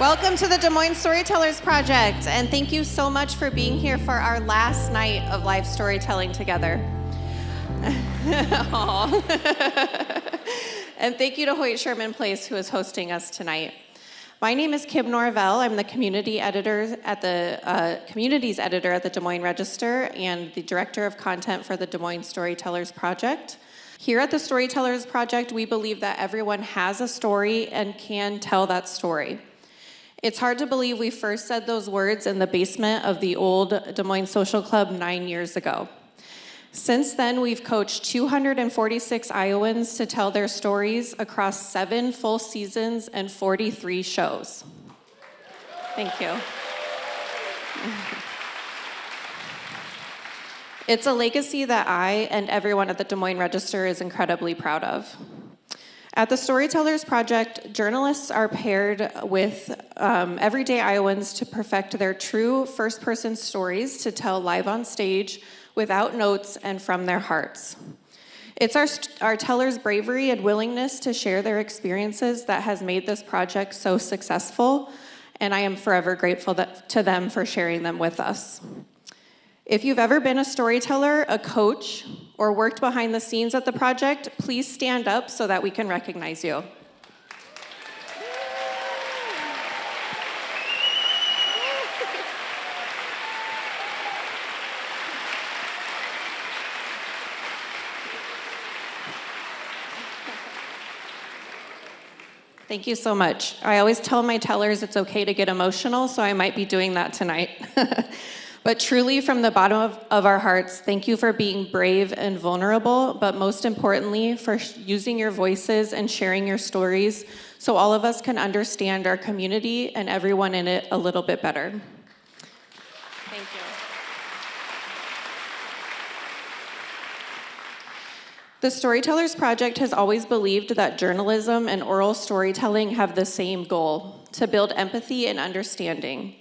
Welcome to the Des Moines Storytellers Project, and thank you so much for being here for our last night of live storytelling together. And thank you to Hoyt Sherman Place, who is hosting us tonight. My name is Kim Norvell. I'm the communities editor at the Des Moines Register and the director of content for the Des Moines Storytellers Project. Here at the Storytellers Project, we believe that everyone has a story and can tell that story. It's hard to believe we first said those words in the basement of the old Des Moines Social Club 9 years ago. Since then, we've coached 246 Iowans to tell their stories across 7 full seasons and 43 shows. Thank you. It's a legacy that I and everyone at the Des Moines Register is incredibly proud of. At the Storytellers Project, journalists are paired with everyday Iowans to perfect their true first-person stories to tell live on stage without notes and from their hearts. It's our tellers' bravery and willingness to share their experiences that has made this project so successful, and I am forever grateful to them for sharing them with us. If you've ever been a storyteller, a coach, or worked behind the scenes at the project, please stand up so that we can recognize you. Thank you so much. I always tell my tellers it's okay to get emotional, so I might be doing that tonight. But truly, from the bottom of our hearts, thank you for being brave and vulnerable, but most importantly, for using your voices and sharing your stories so all of us can understand our community and everyone in it a little bit better. Thank you. The Storytellers Project has always believed that journalism and oral storytelling have the same goal: to build empathy and understanding.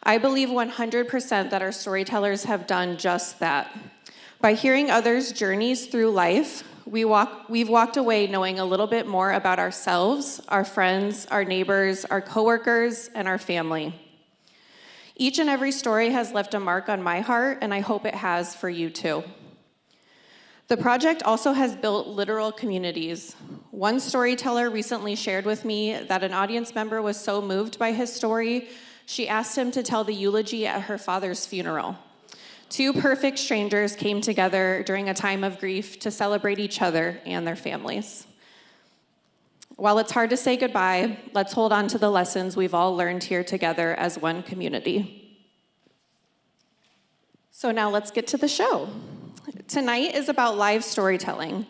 I believe 100% that our storytellers have done just that. By hearing others' journeys through life, we've walked away knowing a little bit more about ourselves, our friends, our neighbors, our coworkers, and our family. Each and every story has left a mark on my heart, and I hope it has for you too. The project also has built literal communities. One storyteller recently shared with me that an audience member was so moved by his story, she asked him to tell the eulogy at her father's funeral. 2 perfect strangers came together during a time of grief to celebrate each other and their families. While it's hard to say goodbye, let's hold on to the lessons we've all learned here together as one community. So now let's get to the show. Tonight is about live storytelling.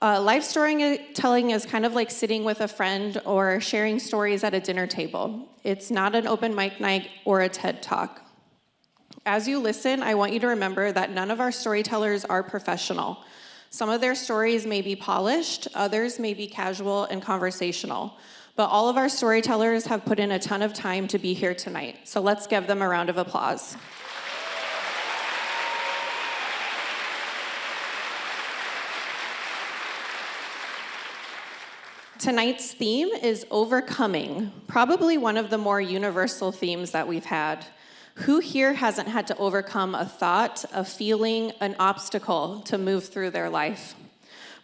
Live storytelling is kind of like sitting with a friend or sharing stories at a dinner table. It's not an open mic night or a TED Talk. As you listen, I want you to remember that none of our storytellers are professional. Some of their stories may be polished, others may be casual and conversational, but all of our storytellers have put in a ton of time to be here tonight, so let's give them a round of applause. Tonight's theme is overcoming, probably one of the more universal themes that we've had. Who here hasn't had to overcome a thought, a feeling, an obstacle to move through their life?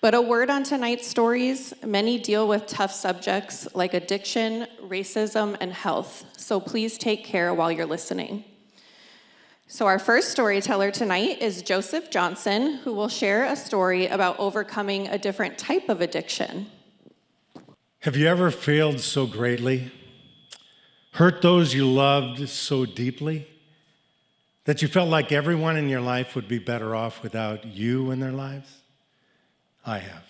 But a word on tonight's stories, many deal with tough subjects like addiction, racism, and health. So please take care while you're listening. So our first storyteller tonight is Joseph Johnson, who will share a story about overcoming a different type of addiction. Have you ever failed so greatly, hurt those you loved so deeply, that you felt like everyone in your life would be better off without you in their lives? I have.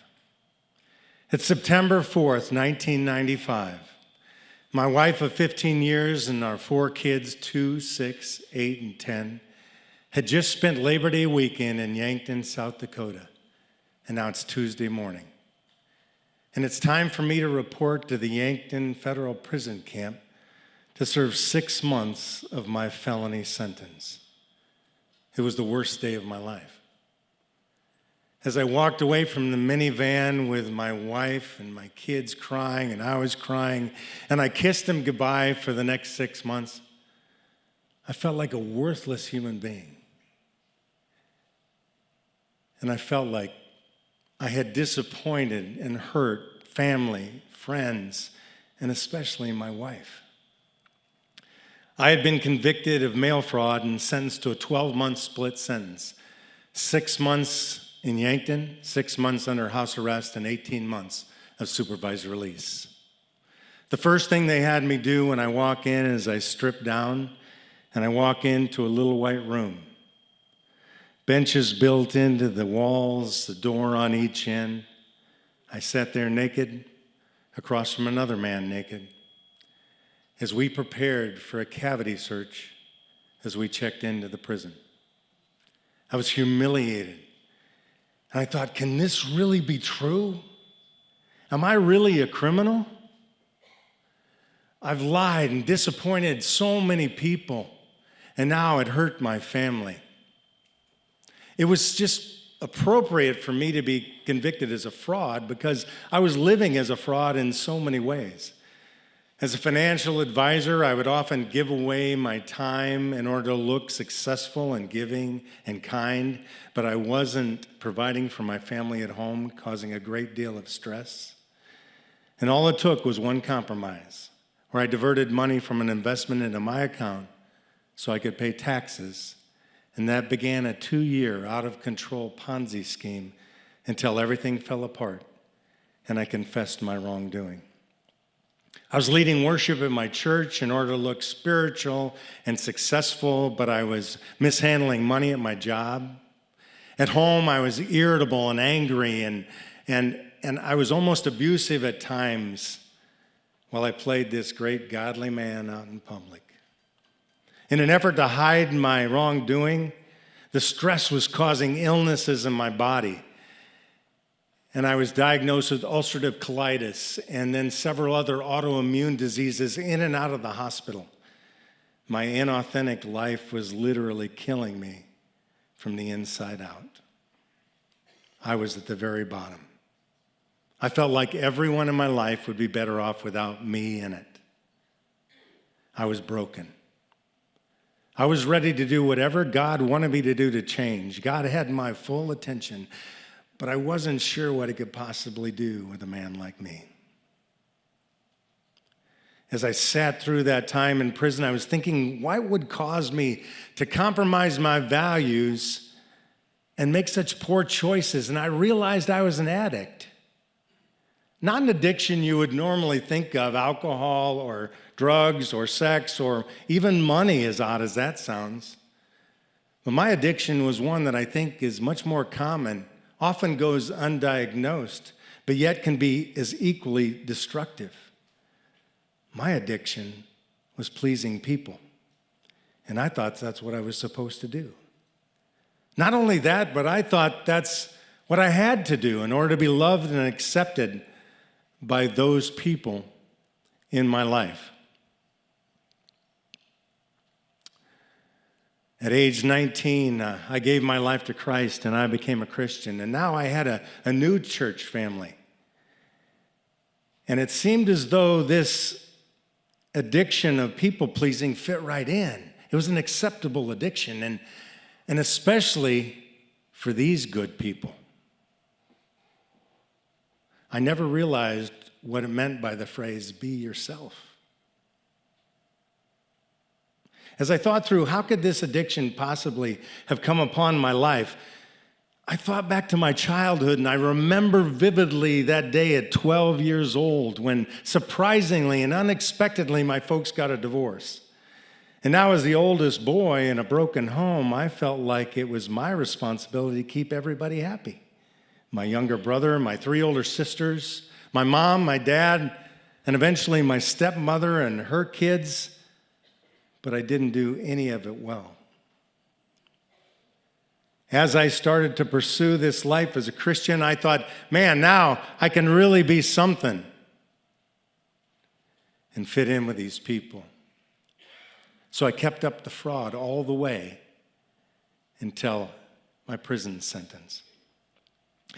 It's September 4th, 1995. My wife of 15 years and our 4 kids, 2, 6, 8, and 10, had just spent Labor Day weekend in Yankton, South Dakota, and now it's Tuesday morning. And it's time for me to report to the Yankton Federal Prison Camp to serve 6 months of my felony sentence. It was the worst day of my life. As I walked away from the minivan with my wife and my kids crying, and I was crying, and I kissed them goodbye for the next 6 months, I felt like a worthless human being. And I felt like I had disappointed and hurt family, friends, and especially my wife. I had been convicted of mail fraud and sentenced to a 12-month split sentence. 6 months in Yankton, 6 months under house arrest, and 18 months of supervised release. The first thing they had me do when I walk in is I strip down and I walk into a little white room. Benches built into the walls, the door on each end. I sat there naked, across from another man naked, as we prepared for a cavity search as we checked into the prison. I was humiliated. And I thought, can this really be true? Am I really a criminal? I've lied and disappointed so many people, and now it hurt my family. It was just appropriate for me to be convicted as a fraud because I was living as a fraud in so many ways. As a financial advisor, I would often give away my time in order to look successful and giving and kind, but I wasn't providing for my family at home, causing a great deal of stress. And all it took was one compromise, where I diverted money from an investment into my account so I could pay taxes, and that began a 2-year out-of-control Ponzi scheme until everything fell apart and I confessed my wrongdoing. I was leading worship at my church in order to look spiritual and successful, but I was mishandling money at my job. At home, I was irritable and angry, and I was almost abusive at times while I played this great godly man out in public. In an effort to hide my wrongdoing, the stress was causing illnesses in my body. And I was diagnosed with ulcerative colitis and then several other autoimmune diseases in and out of the hospital. My inauthentic life was literally killing me from the inside out. I was at the very bottom. I felt like everyone in my life would be better off without me in it. I was broken. I was ready to do whatever God wanted me to do to change. God had my full attention. But I wasn't sure what he could possibly do with a man like me. As I sat through that time in prison, I was thinking, what would cause me to compromise my values and make such poor choices? And I realized I was an addict. Not an addiction you would normally think of, alcohol or drugs or sex or even money, as odd as that sounds. But my addiction was one that I think is much more common, often goes undiagnosed, but yet can be as equally destructive. My addiction was pleasing people, and I thought that's what I was supposed to do. Not only that, but I thought that's what I had to do in order to be loved and accepted by those people in my life. At age 19, I gave my life to Christ and I became a Christian. And now I had a new church family. And it seemed as though this addiction of people-pleasing fit right in. It was an acceptable addiction, and especially for these good people. I never realized what it meant by the phrase, be yourself. As I thought through how could this addiction possibly have come upon my life, I thought back to my childhood, and I remember vividly that day at 12 years old when surprisingly and unexpectedly my folks got a divorce. And now as the oldest boy in a broken home, I felt like it was my responsibility to keep everybody happy. My younger brother, my 3 older sisters, my mom, my dad, and eventually my stepmother and her kids. But I didn't do any of it well. As I started to pursue this life as a Christian, I thought, man, now I can really be something and fit in with these people. So I kept up the fraud all the way until my prison sentence.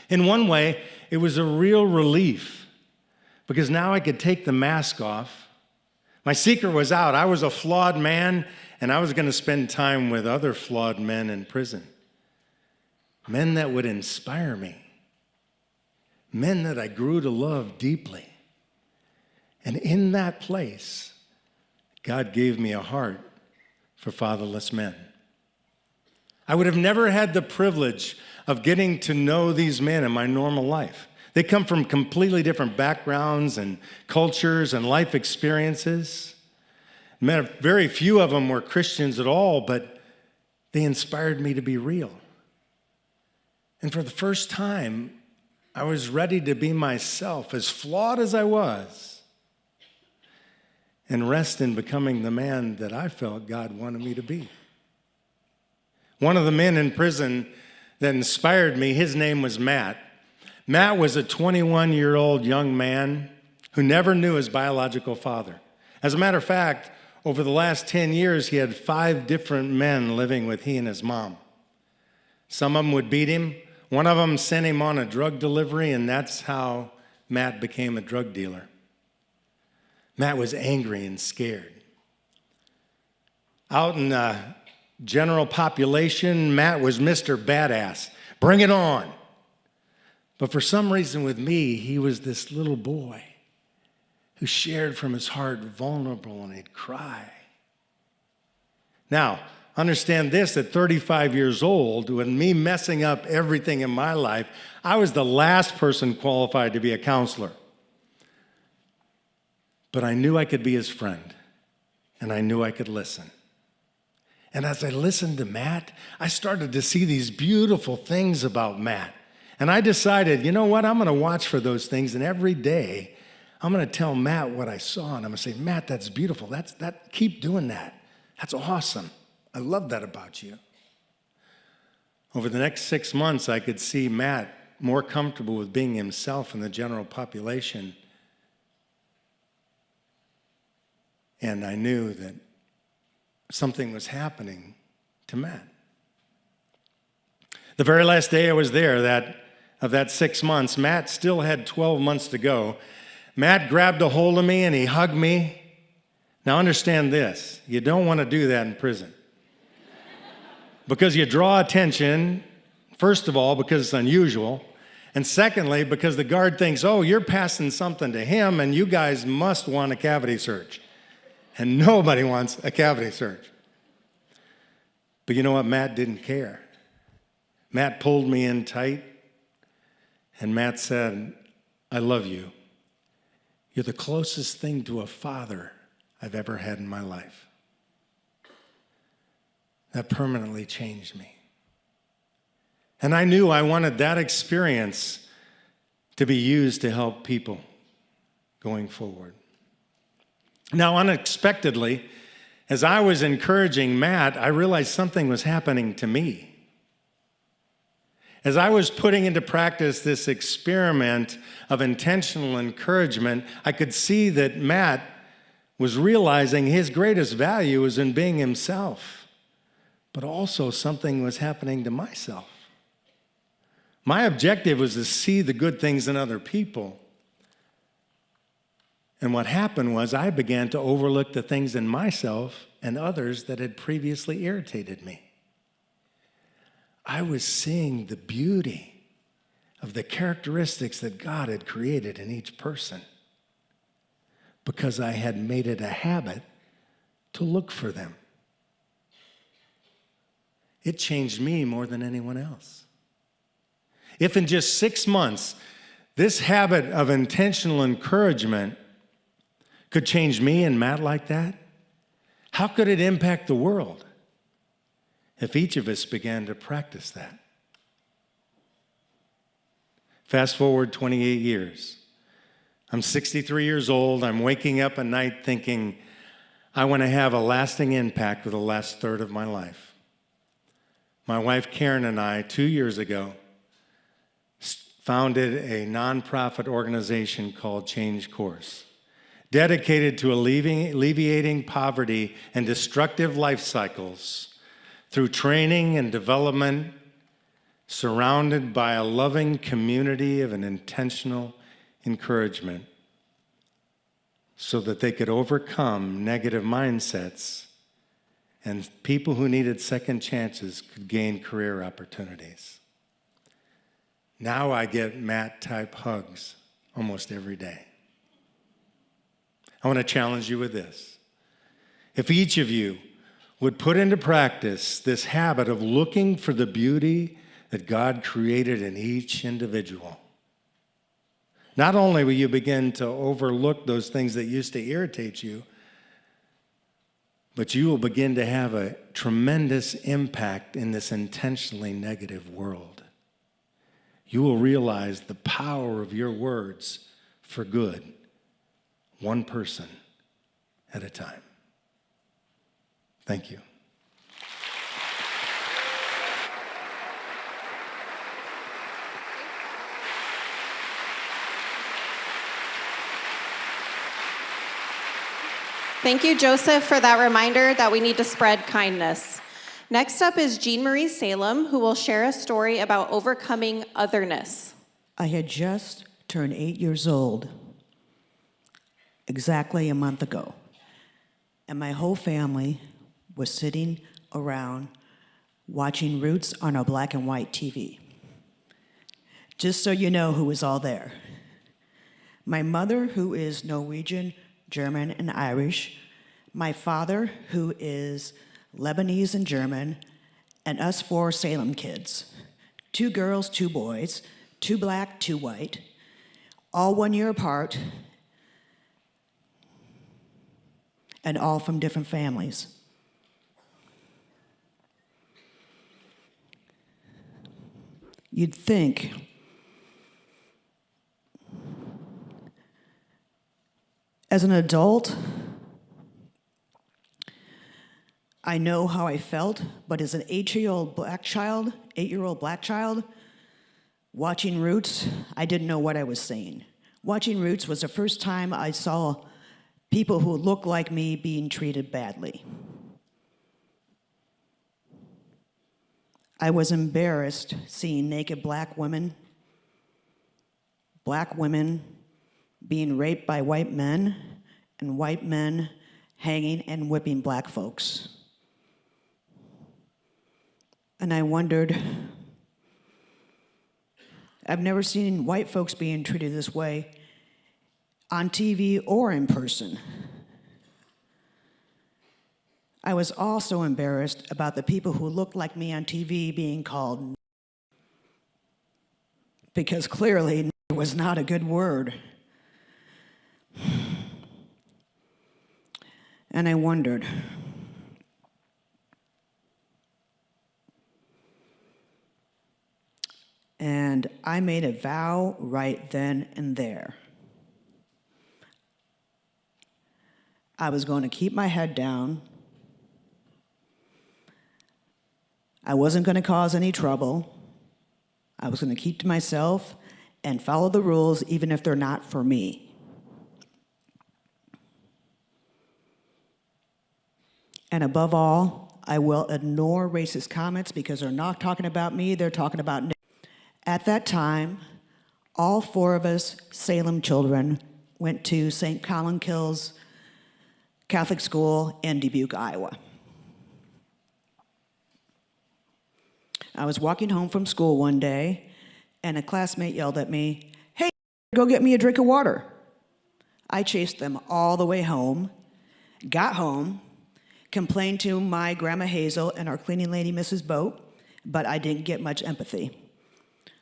In one way, it was a real relief because now I could take the mask off. My secret was out. I was a flawed man, and I was going to spend time with other flawed men in prison. Men that would inspire me. Men that I grew to love deeply. And in that place, God gave me a heart for fatherless men. I would have never had the privilege of getting to know these men in my normal life. They come from completely different backgrounds and cultures and life experiences. Very few of them were Christians at all, but they inspired me to be real. And for the first time, I was ready to be myself, as flawed as I was, and rest in becoming the man that I felt God wanted me to be. One of the men in prison that inspired me, his name was Matt. Matt was a 21-year-old young man who never knew his biological father. As a matter of fact, over the last 10 years, he had 5 different men living with he and his mom. Some of them would beat him. One of them sent him on a drug delivery, and that's how Matt became a drug dealer. Matt was angry and scared. Out in the general population, Matt was Mr. Badass. Bring it on. But for some reason with me, he was this little boy who shared from his heart, vulnerable, and he'd cry. Now, understand this, at 35 years old, with me messing up everything in my life, I was the last person qualified to be a counselor. But I knew I could be his friend, and I knew I could listen. And as I listened to Matt, I started to see these beautiful things about Matt. And I decided, you know what, I'm going to watch for those things, and every day I'm going to tell Matt what I saw, and I'm going to say, Matt, that's beautiful. Keep doing that. That's awesome. I love that about you. Over the next 6 months, I could see Matt more comfortable with being himself in the general population. And I knew that something was happening to Matt. The very last day I was there, of that 6 months, Matt still had 12 months to go. Matt grabbed a hold of me and he hugged me. Now understand this, you don't want to do that in prison. Because you draw attention, first of all, because it's unusual, and secondly, because the guard thinks, oh, you're passing something to him and you guys must want a cavity search. And nobody wants a cavity search. But you know what? Matt didn't care. Matt pulled me in tight, and Matt said, I love you. You're the closest thing to a father I've ever had in my life. That permanently changed me. And I knew I wanted that experience to be used to help people going forward. Now, unexpectedly, as I was encouraging Matt, I realized something was happening to me. As I was putting into practice this experiment of intentional encouragement, I could see that Matt was realizing his greatest value was in being himself, but also something was happening to myself. My objective was to see the good things in other people. And what happened was I began to overlook the things in myself and others that had previously irritated me. I was seeing the beauty of the characteristics that God had created in each person because I had made it a habit to look for them. It changed me more than anyone else. If in just 6 months, this habit of intentional encouragement could change me and Matt like that, how could it impact the world if each of us began to practice that? Fast forward 28 years. I'm 63 years old. I'm waking up at night thinking, I want to have a lasting impact for the last third of my life. My wife Karen and I, 2 years ago, founded a nonprofit organization called Change Course, dedicated to alleviating poverty and destructive life cycles through training and development, surrounded by a loving community of an intentional encouragement so that they could overcome negative mindsets and people who needed second chances could gain career opportunities. Now I get Matt-type hugs almost every day. I want to challenge you with this. If each of you would put into practice this habit of looking for the beauty that God created in each individual, not only will you begin to overlook those things that used to irritate you, but you will begin to have a tremendous impact in this intentionally negative world. You will realize the power of your words for good, one person at a time. Thank you. Thank you, Joseph, for that reminder that we need to spread kindness. Next up is Jean Marie Salem, who will share a story about overcoming otherness. I had just turned 8 years old, exactly a month ago, and my whole family was sitting around watching Roots on a black and white TV. Just so you know who was all there. My mother, who is Norwegian, German, and Irish, my father, who is Lebanese and German, and us 4 Salem kids, 2 girls, 2 boys, 2 black, 2 white, all 1 year apart, and all from different families. You'd think as an adult, I know how I felt, but as an 8-year-old black child, watching Roots, I didn't know what I was saying. Watching Roots was the first time I saw people who looked like me being treated badly. I was embarrassed seeing naked black women being raped by white men, and white men hanging and whipping black folks. And I wondered, I've never seen white folks being treated this way on TV or in person. I was also embarrassed about the people who looked like me on TV being called, because clearly it was not a good word. And I wondered, and I made a vow right then and there. I was going to keep my head down. I wasn't going to cause any trouble. I was going to keep to myself and follow the rules even if they're not for me. And above all, I will ignore racist comments because they're not talking about me, they're talking about me. At that time, all 4 of us Salem children went to St. Columbkille's Catholic School in Dubuque, Iowa. I was walking home from school one day, and a classmate yelled at me, "Hey, go get me a drink of water." I chased them all the way home, got home, complained to my Grandma Hazel and our cleaning lady, Mrs. Boat, but I didn't get much empathy.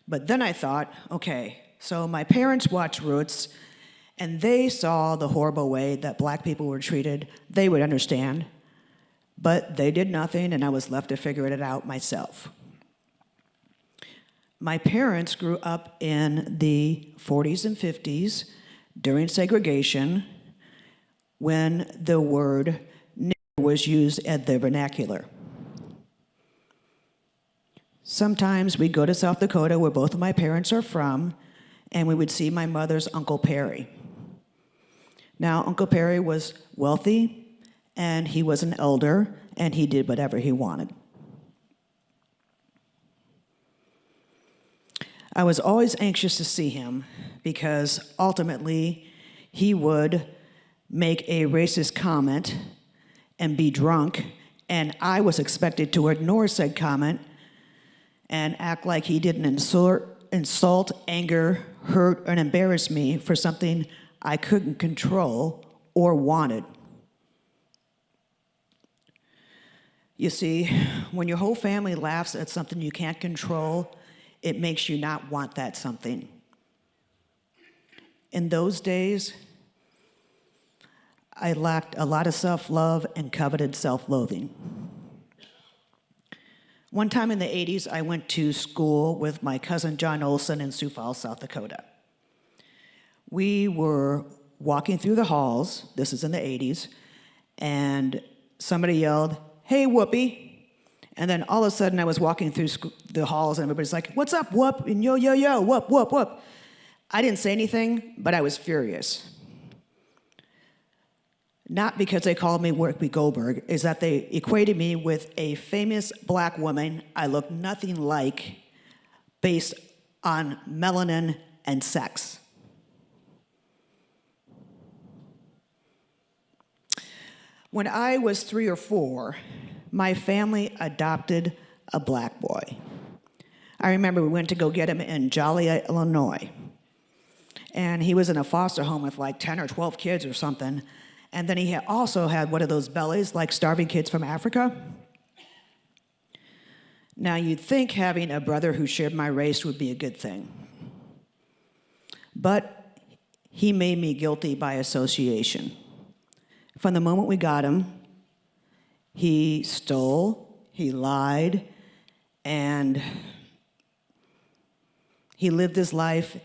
But then I thought, okay, so my parents watched Roots, and they saw the horrible way that black people were treated. They would understand, but they did nothing, and I was left to figure it out myself. My parents grew up in the 40s and 50s during segregation when the word nigger was used at the vernacular. Sometimes we'd go to South Dakota, where both of my parents are from, and we would see my mother's Uncle Perry. Now, Uncle Perry was wealthy, and he was an elder, and he did whatever he wanted. I was always anxious to see him because ultimately he would make a racist comment and be drunk, and I was expected to ignore said comment and act like he didn't insult, anger, hurt, and embarrass me for something I couldn't control or wanted. You see, when your whole family laughs at something you can't control, it makes you not want that something. In those days, I lacked a lot of self-love and coveted self-loathing. One time in the 80s, I went to school with my cousin John Olson in Sioux Falls, South Dakota. We were walking through the halls, this is in the 80s, and somebody yelled, "Hey, Whoopi." And then all of a sudden I was walking through the halls and everybody's like, "What's up, Whoop?" And yo, yo, yo, whoop, whoop, whoop. I didn't say anything, but I was furious. Not because they called me Whoopi Goldberg, is that they equated me with a famous black woman I look nothing like based on melanin and sex. When I was 3 or 4, my family adopted a black boy. I remember we went to go get him in Joliet, Illinois. And he was in a foster home with like 10 or 12 kids or something. And then he also had one of those bellies like starving kids from Africa. Now, you'd think having a brother who shared my race would be a good thing. But he made me guilty by association. From the moment we got him, he stole, he lied, and he lived his life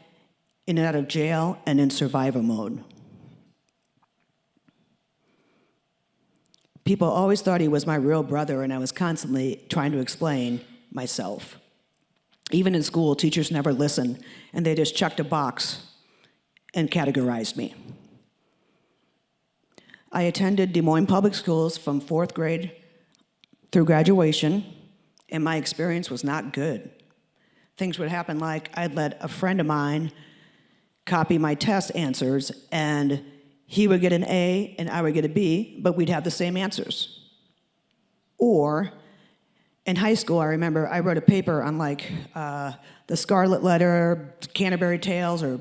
in and out of jail and in survivor mode. People always thought he was my real brother, and I was constantly trying to explain myself. Even in school, teachers never listened, and they just checked a box and categorized me. I attended Des Moines Public Schools from 4th grade through graduation, and my experience was not good. Things would happen like I'd let a friend of mine copy my test answers, and he would get an A and I would get a B, but we'd have the same answers. Or in high school, I remember I wrote a paper on like the Scarlet Letter, Canterbury Tales, or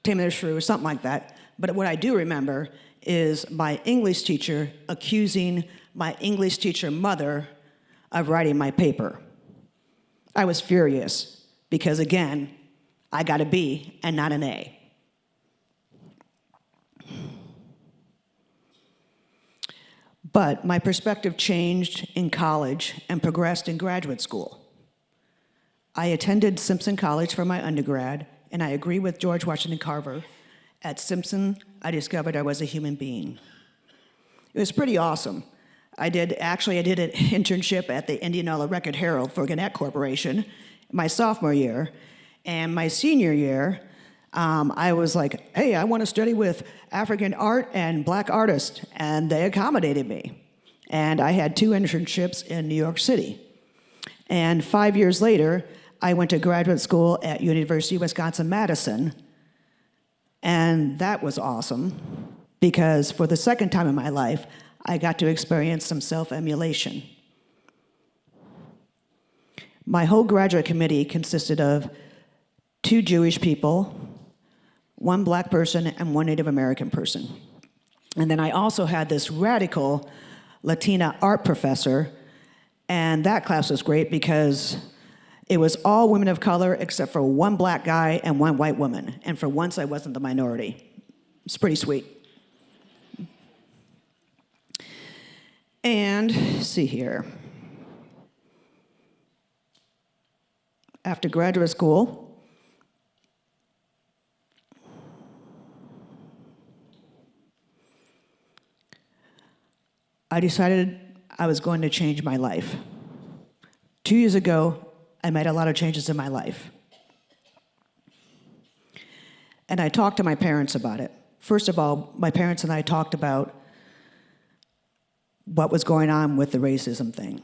Taming the Shrew, or something like that. But what I do remember is my English teacher accusing my English teacher mother of writing my paper. I was furious because, again, I got a B and not an A. But my perspective changed in college and progressed in graduate school. I attended Simpson College for my undergrad, and I agree with George Washington Carver. At Simpson, I discovered I was a human being. It was pretty awesome. I did an internship at the Indianola Record Herald for Gannett Corporation my sophomore year, and my senior year, I was like, hey, I want to study with African art and black artists, and they accommodated me. And I had 2 internships in New York City. And 5 years later, I went to graduate school at University of Wisconsin-Madison, and that was awesome because for the second time in my life, I got to experience some self-emulation. My whole graduate committee consisted of 2 Jewish people, 1 black person, and 1 Native American person. And then I also had this radical Latina art professor, and that class was great because it was all women of color except for 1 black guy and 1 white woman. And for once, I wasn't the minority. It's pretty sweet. And see here. After graduate school, I decided I was going to change my life. 2 years ago, I made a lot of changes in my life. And I talked to my parents about it. First of all, my parents and I talked about what was going on with the racism thing.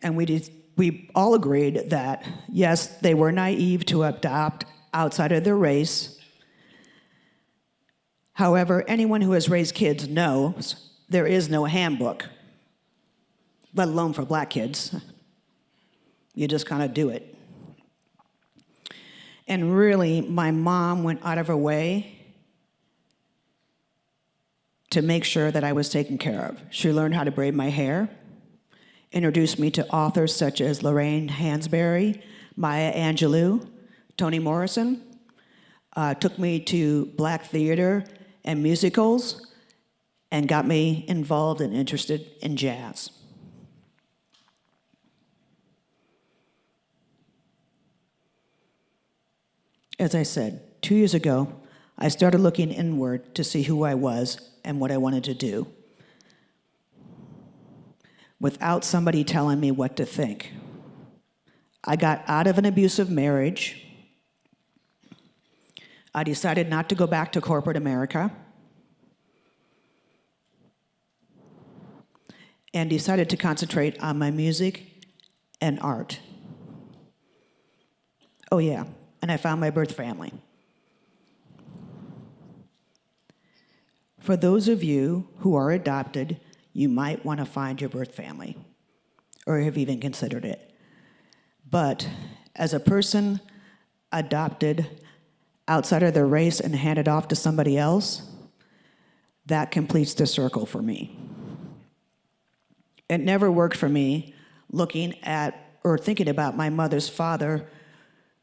And we all agreed that, yes, they were naive to adopt outside of their race. However, anyone who has raised kids knows there is no handbook, let alone for black kids. You just kind of do it. And really, my mom went out of her way to make sure that I was taken care of. She learned how to braid my hair, introduced me to authors such as Lorraine Hansberry, Maya Angelou, Toni Morrison, took me to black theater and musicals, and got me involved and interested in jazz. As I said, 2 years ago, I started looking inward to see who I was and what I wanted to do, without somebody telling me what to think. I got out of an abusive marriage. I decided not to go back to corporate America, and decided to concentrate on my music and art. Oh yeah, and I found my birth family. For those of you who are adopted, you might want to find your birth family, or have even considered it. But as a person adopted outside of their race and handed off to somebody else, that completes the circle for me. It never worked for me looking at or thinking about my mother's father,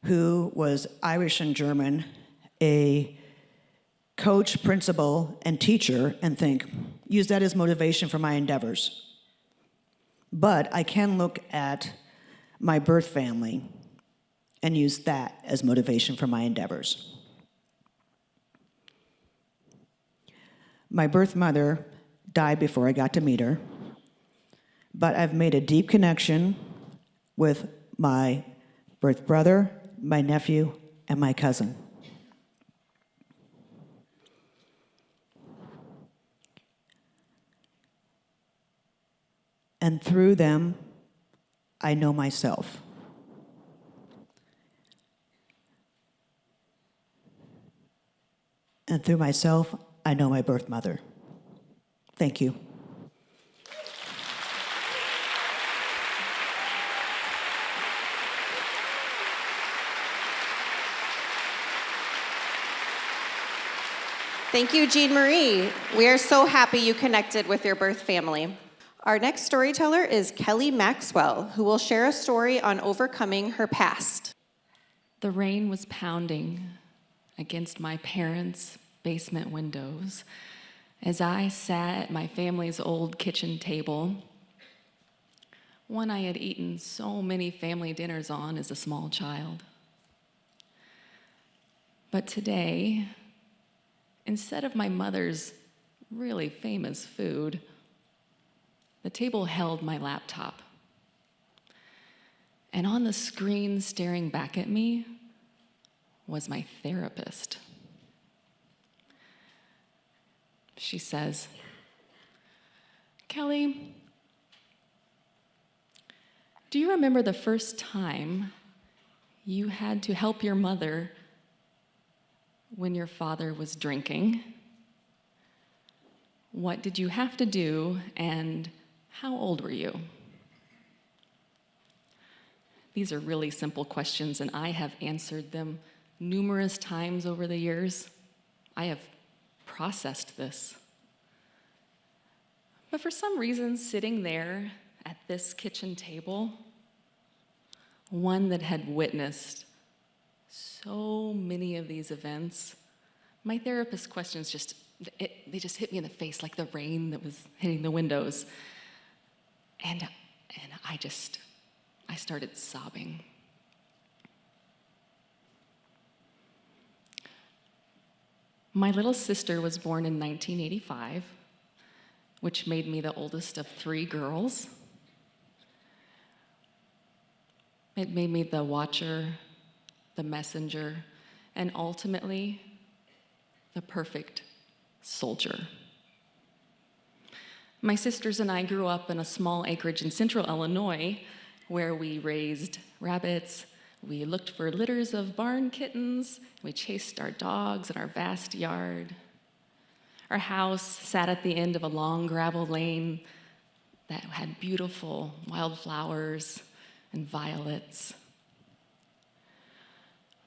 who was Irish and German, a coach, principal, and teacher, and use that as motivation for my endeavors. But I can look at my birth family and use that as motivation for my endeavors. My birth mother died before I got to meet her, but I've made a deep connection with my birth brother, my nephew, and my cousin. And through them, I know myself. And through myself, I know my birth mother. Thank you. Thank you, Jean Marie. We are so happy you connected with your birth family. Our next storyteller is Kelly Maxwell, who will share a story on overcoming her past. The rain was pounding against my parents' basement windows as I sat at my family's old kitchen table, one I had eaten so many family dinners on as a small child. But today, instead of my mother's really famous food, the table held my laptop. And on the screen staring back at me was my therapist. She says, "Kelly, do you remember the first time you had to help your mother when your father was drinking? What did you have to do, and how old were you?" These are really simple questions, and I have answered them numerous times over the years. I have processed this. But for some reason, sitting there at this kitchen table, one that had witnessed so many of these events, my therapist's questions they just hit me in the face like the rain that was hitting the windows. And I started sobbing. My little sister was born in 1985, which made me the oldest of 3 girls. It made me the watcher, the messenger, and ultimately, the perfect soldier. My sisters and I grew up in a small acreage in central Illinois where we raised rabbits, We looked for litters of barn kittens. We chased our dogs in our vast yard. Our house sat at the end of a long gravel lane that had beautiful wildflowers and violets.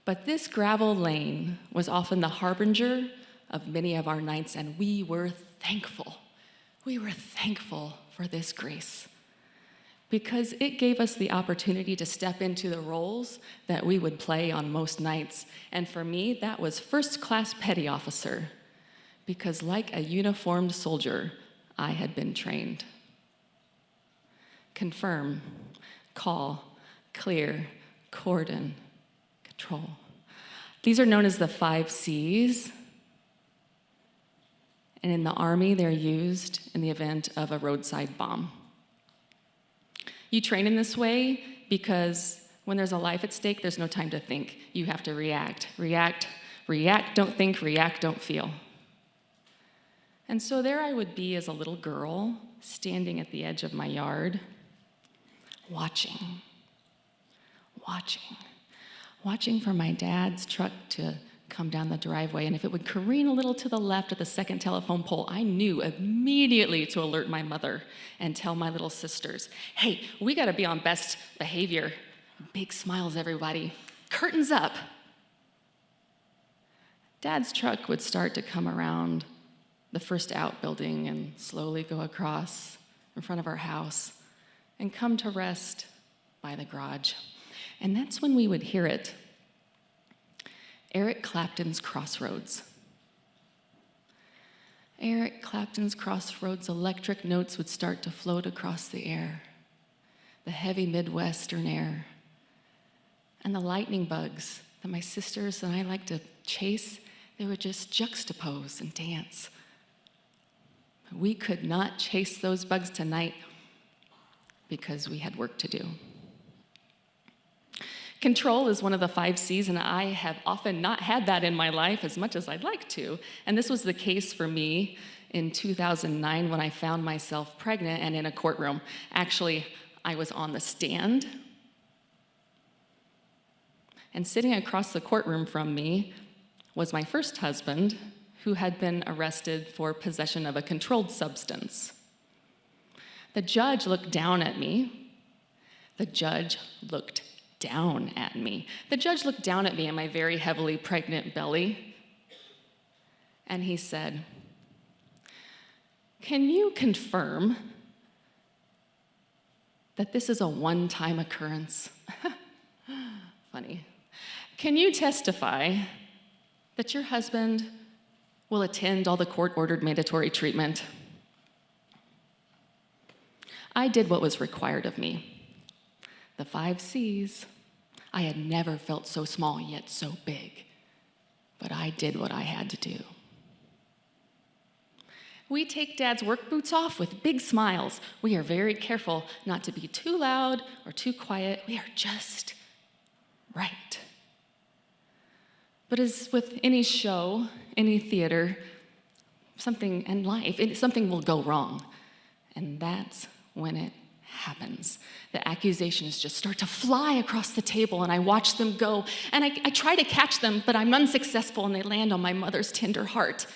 But this gravel lane was often the harbinger of many of our nights, and we were thankful. We were thankful for this grace because it gave us the opportunity to step into the roles that we would play on most nights. And for me, that was first-class petty officer, because like a uniformed soldier, I had been trained. Confirm, call, clear, cordon, control. These are known as the 5 C's. And in the Army, they're used in the event of a roadside bomb. You train in this way because when there's a life at stake, there's no time to think. You have to react. React, react, don't think, react, don't feel. And so there I would be as a little girl, standing at the edge of my yard, watching for my dad's truck to come down the driveway, and if it would careen a little to the left at the second telephone pole, I knew immediately to alert my mother and tell my little sisters, hey, we gotta be on best behavior. Big smiles, everybody. Curtains up. Dad's truck would start to come around the first outbuilding and slowly go across in front of our house and come to rest by the garage. And that's when we would hear it. Eric Clapton's Crossroads. Eric Clapton's Crossroads electric notes would start to float across the air, the heavy Midwestern air. And the lightning bugs that my sisters and I liked to chase, they would just juxtapose and dance. We could not chase those bugs tonight because we had work to do. Control is one of the 5 C's, and I have often not had that in my life as much as I'd like to. And this was the case for me in 2009 when I found myself pregnant and in a courtroom. Actually, I was on the stand. And sitting across the courtroom from me was my first husband, who had been arrested for possession of a controlled substance. The judge looked down at me. The judge looked down at me. The judge looked down at me in my very heavily pregnant belly, and he said, "Can you confirm that this is a one-time occurrence?" Funny. "Can you testify that your husband will attend all the court-ordered mandatory treatment?" I did what was required of me. The 5 C's. I had never felt so small yet so big, but I did what I had to do. We take Dad's work boots off with big smiles. We are very careful not to be too loud or too quiet. We are just right. But as with any show, any theater, something in life, something will go wrong. And that's when it happens. The accusations just start to fly across the table, and I watch them go, and I try to catch them, but I'm unsuccessful, and they land on my mother's tender heart.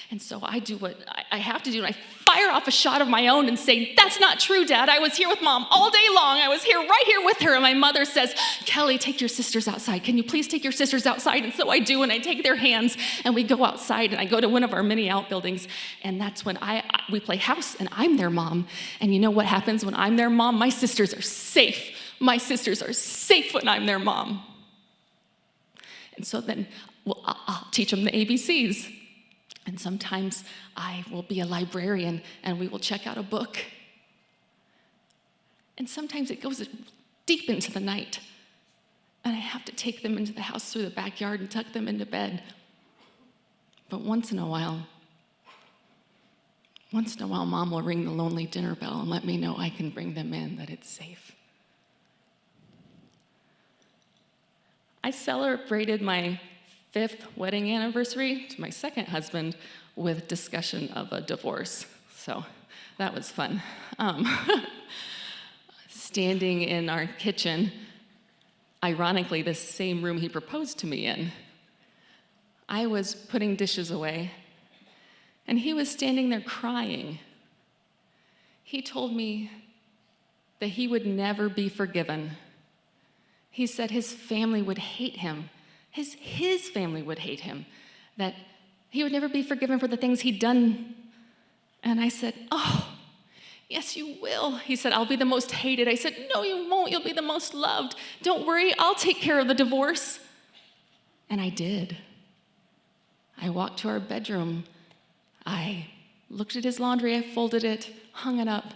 And so I do what I have to do, and I fire off a shot of my own and say, "That's not true, Dad. I was here with Mom all day long. I was here, right here with her." And my mother says, "Kelly, take your sisters outside. Can you please take your sisters outside?" And so I do, and I take their hands, and we go outside, and I go to one of our many outbuildings, and that's when we play house, and I'm their mom. And you know what happens when I'm their mom? My sisters are safe. My sisters are safe when I'm their mom. And so then I'll teach them the ABCs. And sometimes I will be a librarian and we will check out a book. And sometimes it goes deep into the night. And I have to take them into the house through the backyard and tuck them into bed. But once in a while, Mom will ring the lonely dinner bell and let me know I can bring them in, that it's safe. I celebrated my 5th wedding anniversary to my second husband with discussion of a divorce. So that was fun. Standing in our kitchen, ironically, the same room he proposed to me in. I was putting dishes away, and he was standing there crying. He told me that he would never be forgiven. He said his family would hate him. His family would hate him, that he would never be forgiven for the things he'd done. And I said, oh, yes, you will. He said, I'll be the most hated. I said, no, you won't. You'll be the most loved. Don't worry, I'll take care of the divorce. And I did. I walked to our bedroom. I looked at his laundry. I folded it, hung it up,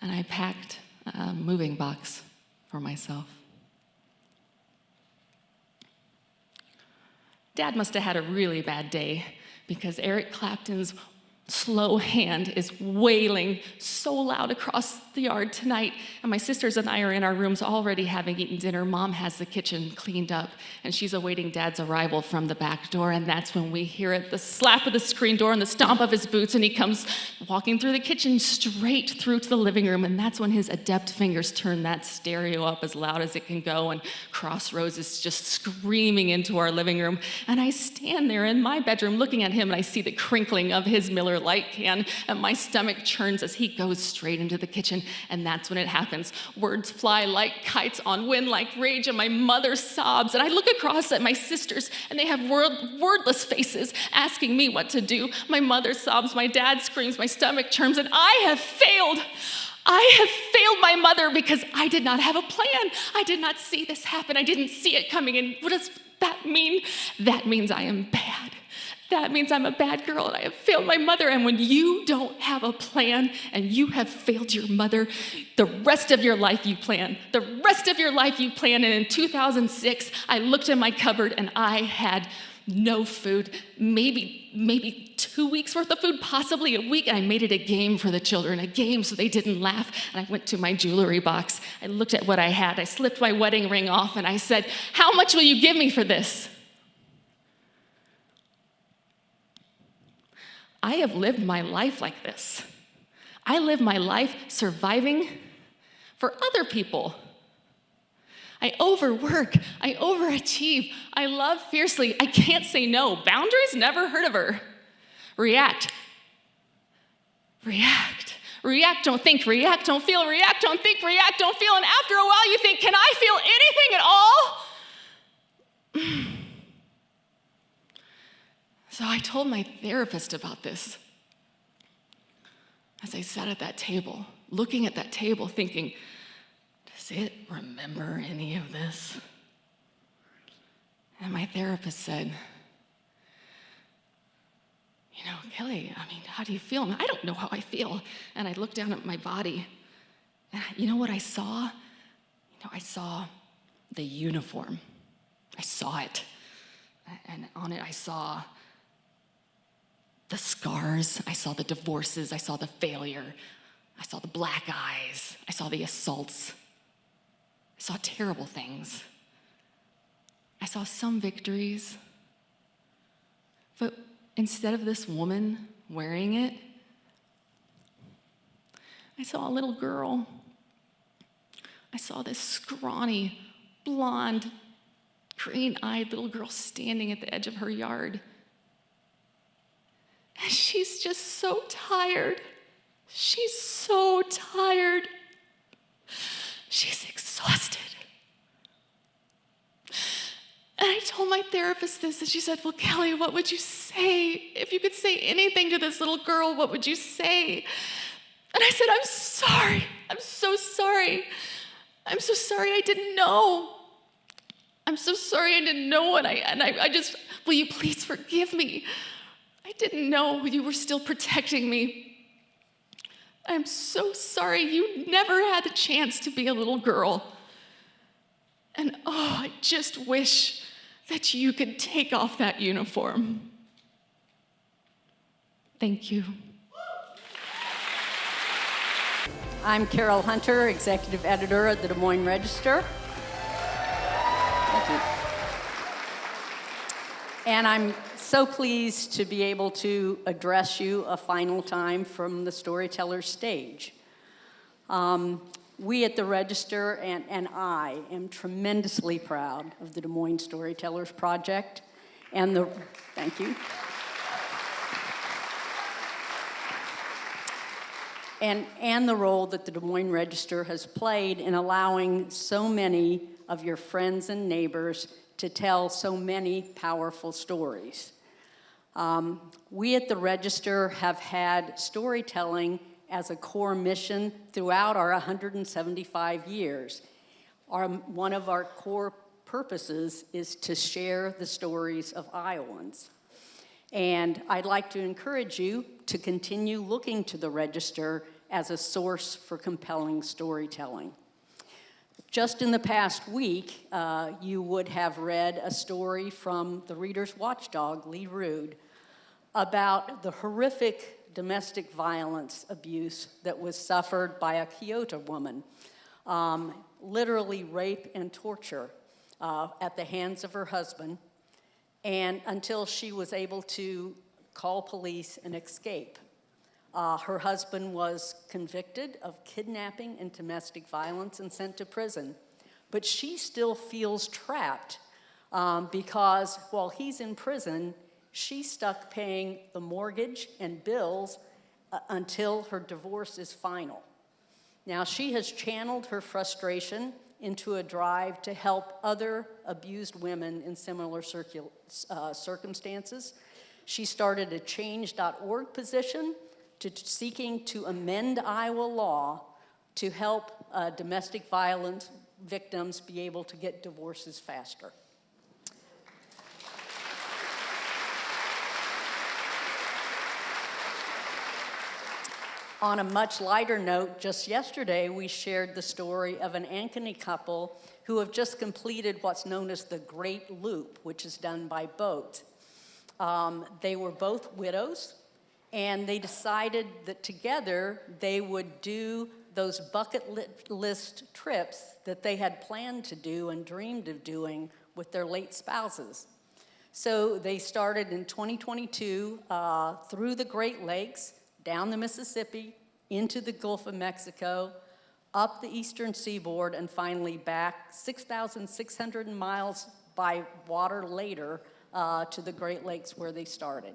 and I packed a moving box for myself. Dad must have had a really bad day because Eric Clapton's slow hand is wailing so loud across the yard tonight, and my sisters and I are in our rooms already having eaten dinner. Mom has the kitchen cleaned up, and she's awaiting Dad's arrival from the back door, and that's when we hear it, the slap of the screen door and the stomp of his boots, and he comes walking through the kitchen straight through to the living room, and that's when his adept fingers turn that stereo up as loud as it can go, and Crossroads is just screaming into our living room, and I stand there in my bedroom looking at him, and I see the crinkling of his Miller Lite can, and my stomach churns as he goes straight into the kitchen, and that's when it happens. Words fly like kites on wind like rage, and my mother sobs, and I look across at my sisters, and they have wordless faces asking me what to do. My mother sobs, my dad screams, my stomach churns, and I have failed. I have failed my mother because I did not have a plan. I did not see this happen. I didn't see it coming, and what does that mean? That means I am bad. That means I'm a bad girl and I have failed my mother. And when you don't have a plan and you have failed your mother, the rest of your life you plan. The rest of your life you plan. And in 2006, I looked in my cupboard and I had no food, maybe 2 weeks worth of food, possibly a week. And I made it a game for the children, a game so they didn't laugh. And I went to my jewelry box. I looked at what I had. I slipped my wedding ring off and I said, how much will you give me for this? I have lived my life like this. I live my life surviving for other people. I overwork, I overachieve, I love fiercely, I can't say no. Boundaries, never heard of her. React, don't think, react, don't feel, react, don't think, react, don't feel, and after a while you think, can I feel anything at all? So I told my therapist about this as I sat at that table, looking at that table, thinking, does it remember any of this? And my therapist said, Kelly, how do you feel? And I don't know how I feel. And I looked down at my body, and you know what I saw? I saw the uniform. I saw it. And on it I saw the scars, I saw the divorces, I saw the failure, I saw the black eyes, I saw the assaults, I saw terrible things. I saw some victories, but instead of this woman wearing it, I saw a little girl. I saw this scrawny, blonde, green-eyed little girl standing at the edge of her yard. And she's just so tired. She's so tired. She's exhausted. And I told my therapist this, and she said, well, Kelly, what would you say? If you could say anything to this little girl, what would you say? And I said, I'm sorry. I'm so sorry. I'm so sorry I didn't know. I'm so sorry I didn't know, and I just, will you please forgive me? I didn't know you were still protecting me. I'm so sorry you never had the chance to be a little girl. And I just wish that you could take off that uniform. Thank you. I'm Carol Hunter, executive editor of the Des Moines Register. Thank you. And I'm so pleased to be able to address you a final time from the storyteller's stage. We at the Register and I am tremendously proud of the Des Moines Storytellers Project and the, thank you. And the role that the Des Moines Register has played in allowing so many of your friends and neighbors to tell so many powerful stories. We at the Register have had storytelling as a core mission throughout our 175 years. One of our core purposes is to share the stories of Iowans. And I'd like to encourage you to continue looking to the Register as a source for compelling storytelling. Just in the past week, you would have read a story from the Reader's Watchdog, Lee Rude, about the horrific domestic violence abuse that was suffered by a Kyoto woman, literally rape and torture at the hands of her husband, and until she was able to call police and escape. Her husband was convicted of kidnapping and domestic violence and sent to prison. But she still feels trapped because while he's in prison, she's stuck paying the mortgage and bills until her divorce is final. Now, she has channeled her frustration into a drive to help other abused women in similar circumstances. She started a change.org position seeking to amend Iowa law to help domestic violence victims be able to get divorces faster. On a much lighter note, just yesterday we shared the story of an Ankeny couple who have just completed what's known as the Great Loop, which is done by boat. They were both widows, and they decided that together they would do those bucket list trips that they had planned to do and dreamed of doing with their late spouses. So they started in 2022 through the Great Lakes, down the Mississippi, into the Gulf of Mexico, up the eastern seaboard, and finally back 6,600 miles by water later to the Great Lakes where they started.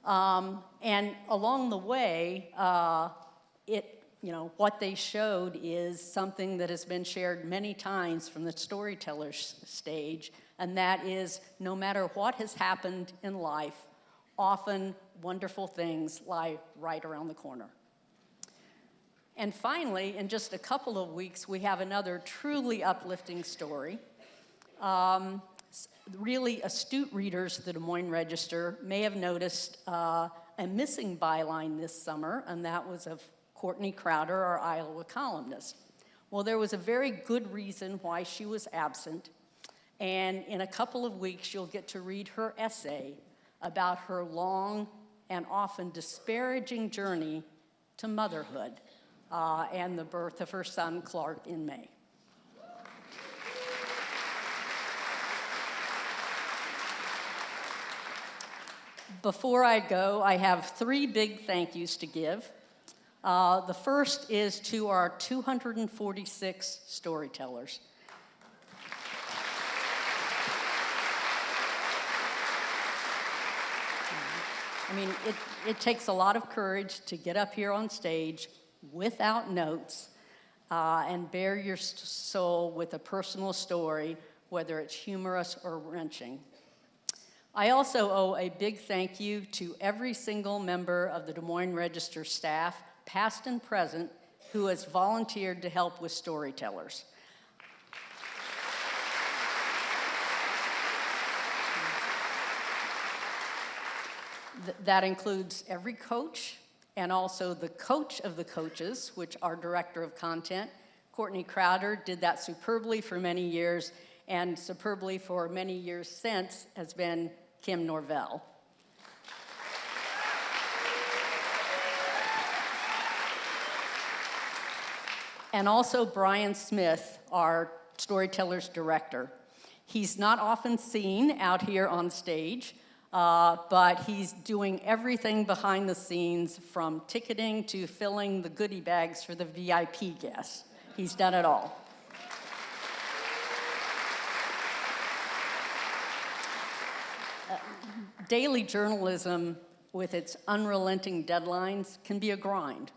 And along the way, what they showed is something that has been shared many times from the storyteller's stage, and that is no matter what has happened in life, often wonderful things lie right around the corner. And finally, in just a couple of weeks, we have another truly uplifting story. Really astute readers of the Des Moines Register may have noticed a missing byline this summer, and that was of Courtney Crowder, our Iowa columnist. Well, there was a very good reason why she was absent, and in a couple of weeks, you'll get to read her essay about her long and often disparaging journey to motherhood and the birth of her son, Clark, in May. Before I go, I have 3 big thank yous to give. The first is to our 246 storytellers. I mean, it takes a lot of courage to get up here on stage without notes and bare your soul with a personal story, whether it's humorous or wrenching. I also owe a big thank you to every single member of the Des Moines Register staff, past and present, who has volunteered to help with storytellers. That includes every coach and also the coach of the coaches, which our director of content, Courtney Crowder, did that superbly for many years, and superbly for many years since has been Kim Norvell. And also Brian Smith, our storytellers director. He's not often seen out here on stage, but he's doing everything behind the scenes, from ticketing to filling the goodie bags for the VIP guests. He's done it all. Daily journalism, with its unrelenting deadlines, can be a grind.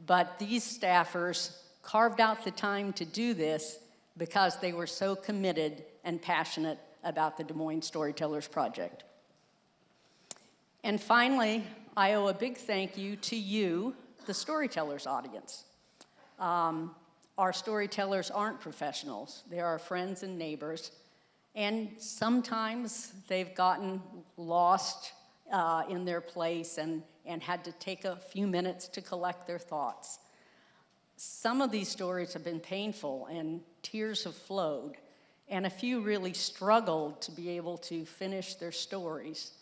But these staffers carved out the time to do this because they were so committed and passionate about the Des Moines Storytellers Project. And finally, I owe a big thank you to you, the Storytellers audience. Our storytellers aren't professionals. They are friends and neighbors. And sometimes they've gotten lost in their place and had to take a few minutes to collect their thoughts. Some of these stories have been painful and tears have flowed, and a few really struggled to be able to finish their stories.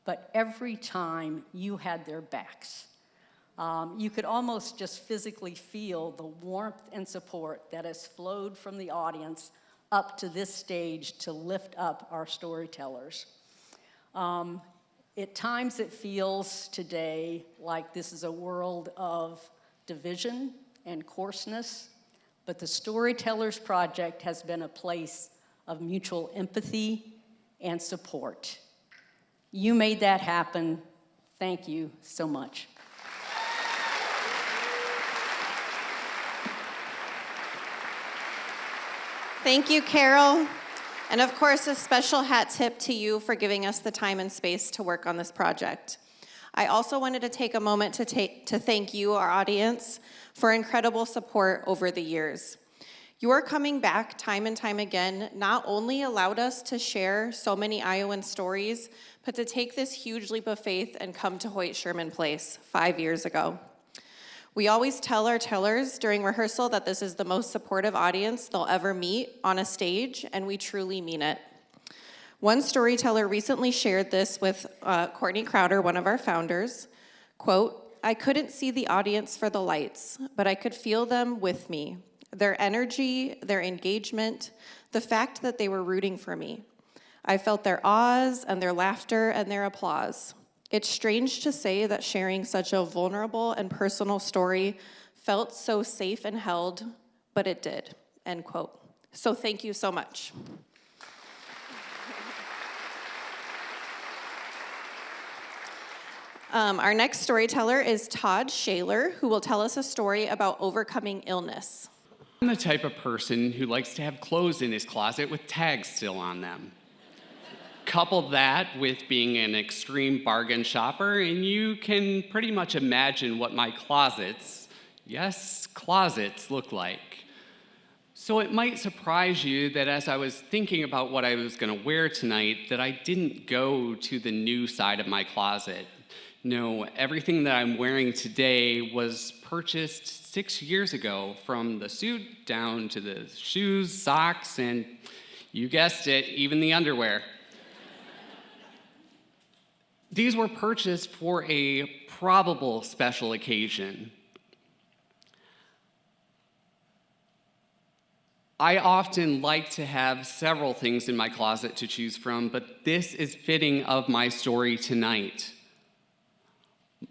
But every time you had their backs. You could almost just physically feel the warmth and support that has flowed from the audience up to this stage to lift up our storytellers. At times it feels today like this is a world of division and coarseness, but the Storytellers Project has been a place of mutual empathy and support. You made that happen. Thank you so much. Thank you, Carol. And of course, a special hat tip to you for giving us the time and space to work on this project. I also wanted to take a moment to thank you, our audience, for incredible support over the years. Your coming back time and time again not only allowed us to share so many Iowan stories, but to take this huge leap of faith and come to Hoyt Sherman Place 5 years ago. We always tell our tellers during rehearsal that this is the most supportive audience they'll ever meet on a stage, and we truly mean it. One storyteller recently shared this with Courtney Crowder, one of our founders, quote, "I couldn't see the audience for the lights, but I could feel them with me. Their energy, their engagement, the fact that they were rooting for me. I felt their awes and their laughter and their applause. It's strange to say that sharing such a vulnerable and personal story felt so safe and held, but it did," end quote. So thank you so much. Our next storyteller is Todd Shayler, who will tell us a story about overcoming illness. I'm the type of person who likes to have clothes in his closet with tags still on them. Couple that with being an extreme bargain shopper, and you can pretty much imagine what my closets, yes, closets, look like. So it might surprise you that as I was thinking about what I was going to wear tonight, that I didn't go to the new side of my closet. No, everything that I'm wearing today was purchased 6 years ago, from the suit down to the shoes, socks, and you guessed it, even the underwear. These were purchased for a probable special occasion. I often like to have several things in my closet to choose from, but this is fitting of my story tonight.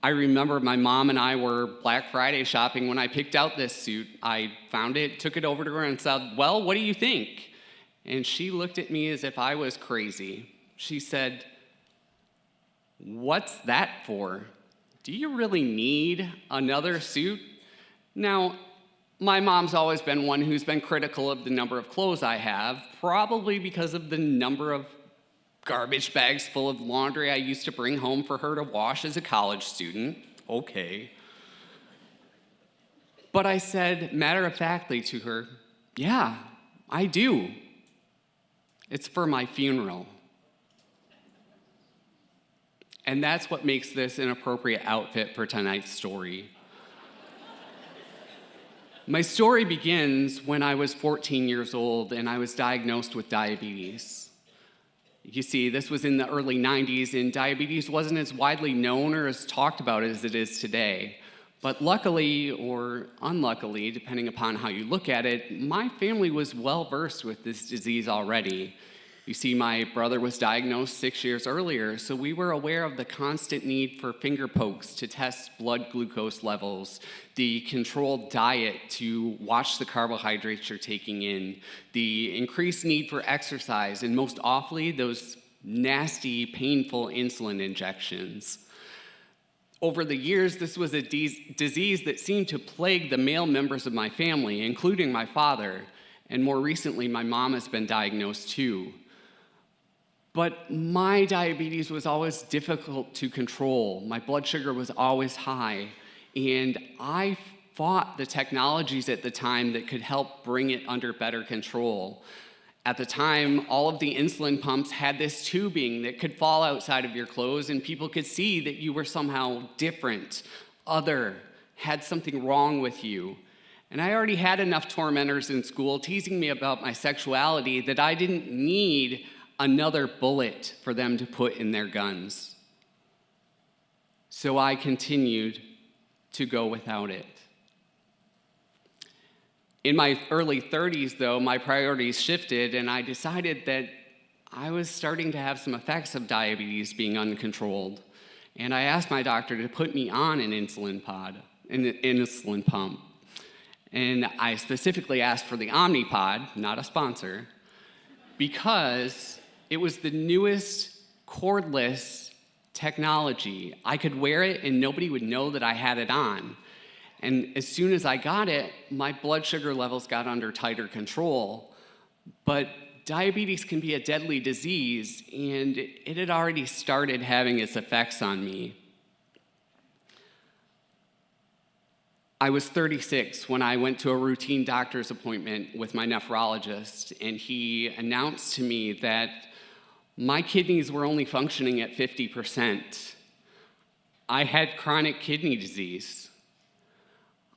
I remember my mom and I were Black Friday shopping when I picked out this suit. I found it, took it over to her and said, "Well, what do you think?" And she looked at me as if I was crazy. She said, "What's that for? Do you really need another suit?" Now, my mom's always been one who's been critical of the number of clothes I have, probably because of the number of garbage bags full of laundry I used to bring home for her to wash as a college student. Okay. But I said matter-of-factly to her, "Yeah, I do. It's for my funeral." And that's what makes this an appropriate outfit for tonight's story. My story begins when I was 14 years old and I was diagnosed with diabetes. You see, this was in the early 90s, and diabetes wasn't as widely known or as talked about as it is today. But luckily, or unluckily, depending upon how you look at it, my family was well versed with this disease already. You see, my brother was diagnosed 6 years earlier, so we were aware of the constant need for finger pokes to test blood glucose levels, the controlled diet to watch the carbohydrates you're taking in, the increased need for exercise, and most awfully, those nasty, painful insulin injections. Over the years, this was a disease that seemed to plague the male members of my family, including my father, and more recently, my mom has been diagnosed too. But my diabetes was always difficult to control. My blood sugar was always high, and I fought the technologies at the time that could help bring it under better control. At the time, all of the insulin pumps had this tubing that could fall outside of your clothes, and people could see that you were somehow different, other, had something wrong with you. And I already had enough tormentors in school teasing me about my sexuality that I didn't need another bullet for them to put in their guns. So I continued to go without it. In my early 30s, though, my priorities shifted, and I decided that I was starting to have some effects of diabetes being uncontrolled. And I asked my doctor to put me on an insulin pump. And I specifically asked for the Omnipod, not a sponsor, because it was the newest cordless technology. I could wear it and nobody would know that I had it on. And as soon as I got it, my blood sugar levels got under tighter control. But diabetes can be a deadly disease, and it had already started having its effects on me. I was 36 when I went to a routine doctor's appointment with my nephrologist, and he announced to me that my kidneys were only functioning at 50%. I had chronic kidney disease.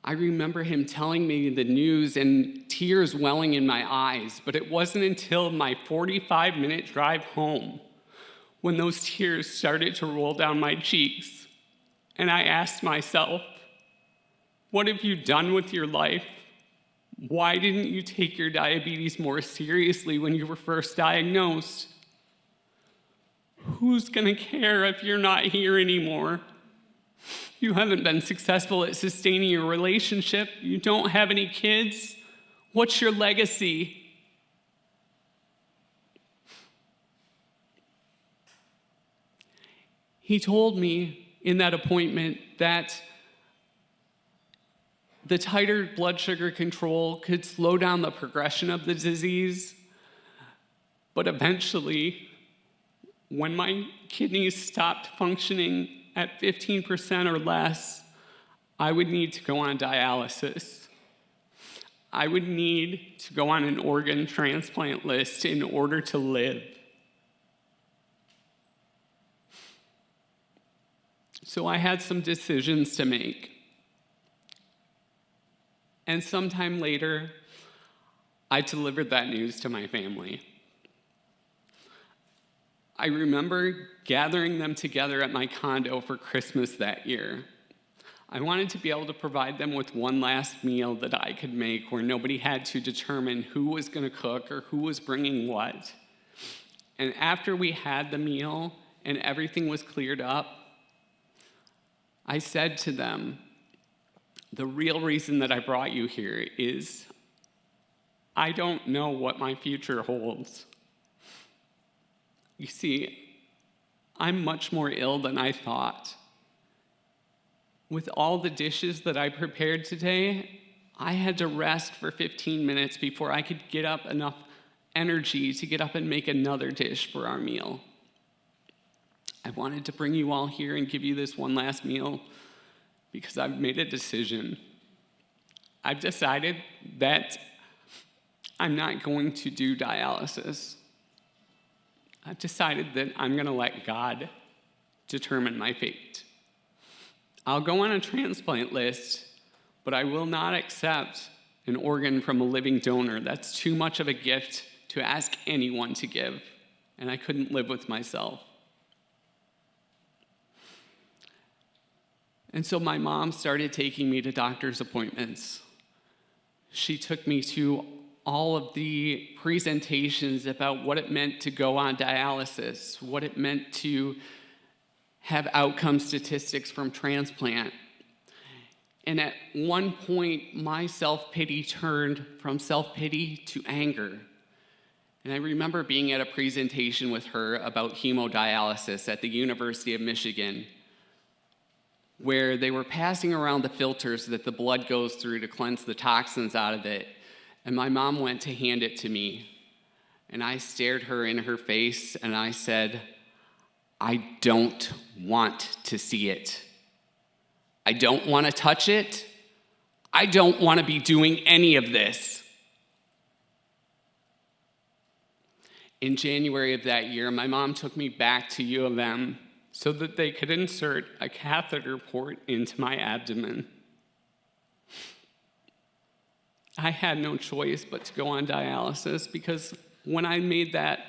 I remember him telling me the news and tears welling in my eyes, but it wasn't until my 45-minute drive home when those tears started to roll down my cheeks, and I asked myself, what have you done with your life? Why didn't you take your diabetes more seriously when you were first diagnosed? Who's gonna care if you're not here anymore? You haven't been successful at sustaining your relationship. You don't have any kids. What's your legacy? He told me in that appointment that the tighter blood sugar control could slow down the progression of the disease, but eventually, when my kidneys stopped functioning at 15% or less, I would need to go on dialysis. I would need to go on an organ transplant list in order to live. So I had some decisions to make. And sometime later, I delivered that news to my family. I remember gathering them together at my condo for Christmas that year. I wanted to be able to provide them with one last meal that I could make where nobody had to determine who was going to cook or who was bringing what. And after we had the meal and everything was cleared up, I said to them, the real reason that I brought you here is I don't know what my future holds. You see, I'm much more ill than I thought. With all the dishes that I prepared today, I had to rest for 15 minutes before I could get up enough energy to get up and make another dish for our meal. I wanted to bring you all here and give you this one last meal because I've made a decision. I've decided that I'm not going to do dialysis. I've decided that I'm going to let God determine my fate. I'll go on a transplant list, but I will not accept an organ from a living donor. That's too much of a gift to ask anyone to give, and I couldn't live with myself. And so my mom started taking me to doctor's appointments. She took me to all of the presentations about what it meant to go on dialysis, what it meant to have outcome statistics from transplant. And at one point, my self-pity turned from self-pity to anger. And I remember being at a presentation with her about hemodialysis at the University of Michigan, where they were passing around the filters that the blood goes through to cleanse the toxins out of it. And my mom went to hand it to me. And I stared her in her face and I said, I don't want to see it. I don't want to touch it. I don't want to be doing any of this. In January of that year, my mom took me back to U of M so that they could insert a catheter port into my abdomen. I had no choice but to go on dialysis because when I made that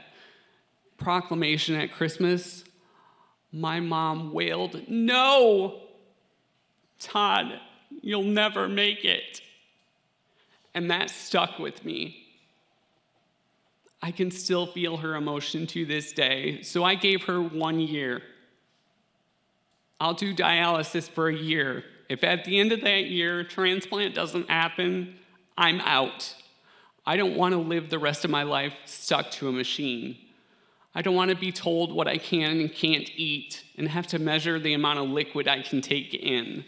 proclamation at Christmas, my mom wailed, "No, Todd, you'll never make it." And that stuck with me. I can still feel her emotion to this day, so I gave her 1 year. I'll do dialysis for a year. If at the end of that year, transplant doesn't happen, I'm out. I don't want to live the rest of my life stuck to a machine. I don't want to be told what I can and can't eat and have to measure the amount of liquid I can take in.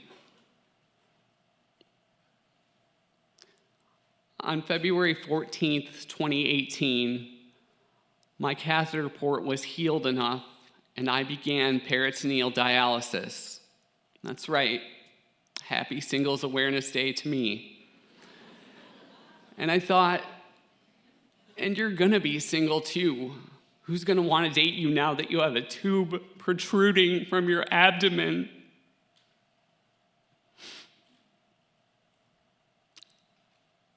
On February 14th, 2018, my catheter port was healed enough and I began peritoneal dialysis. That's right. Happy Singles Awareness Day to me. And I thought, and you're gonna be single too. Who's gonna wanna date you now that you have a tube protruding from your abdomen?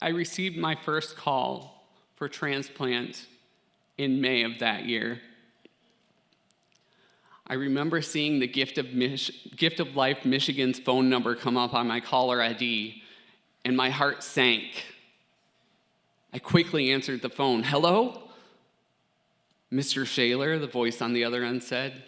I received my first call for transplant in May of that year. I remember seeing the Gift of Life Michigan's phone number come up on my caller ID, and my heart sank. I quickly answered the phone. "Hello? Mr. Shayler," the voice on the other end said.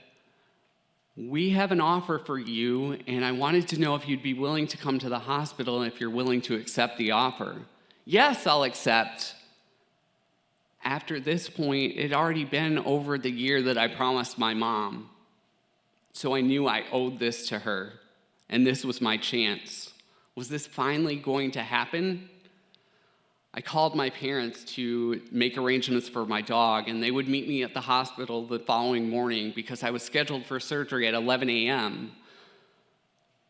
"We have an offer for you, and I wanted to know if you'd be willing to come to the hospital and if you're willing to accept the offer." "Yes, I'll accept." After this point, it had already been over the year that I promised my mom. So I knew I owed this to her, and this was my chance. Was this finally going to happen? I called my parents to make arrangements for my dog, and they would meet me at the hospital the following morning because I was scheduled for surgery at 11 a.m.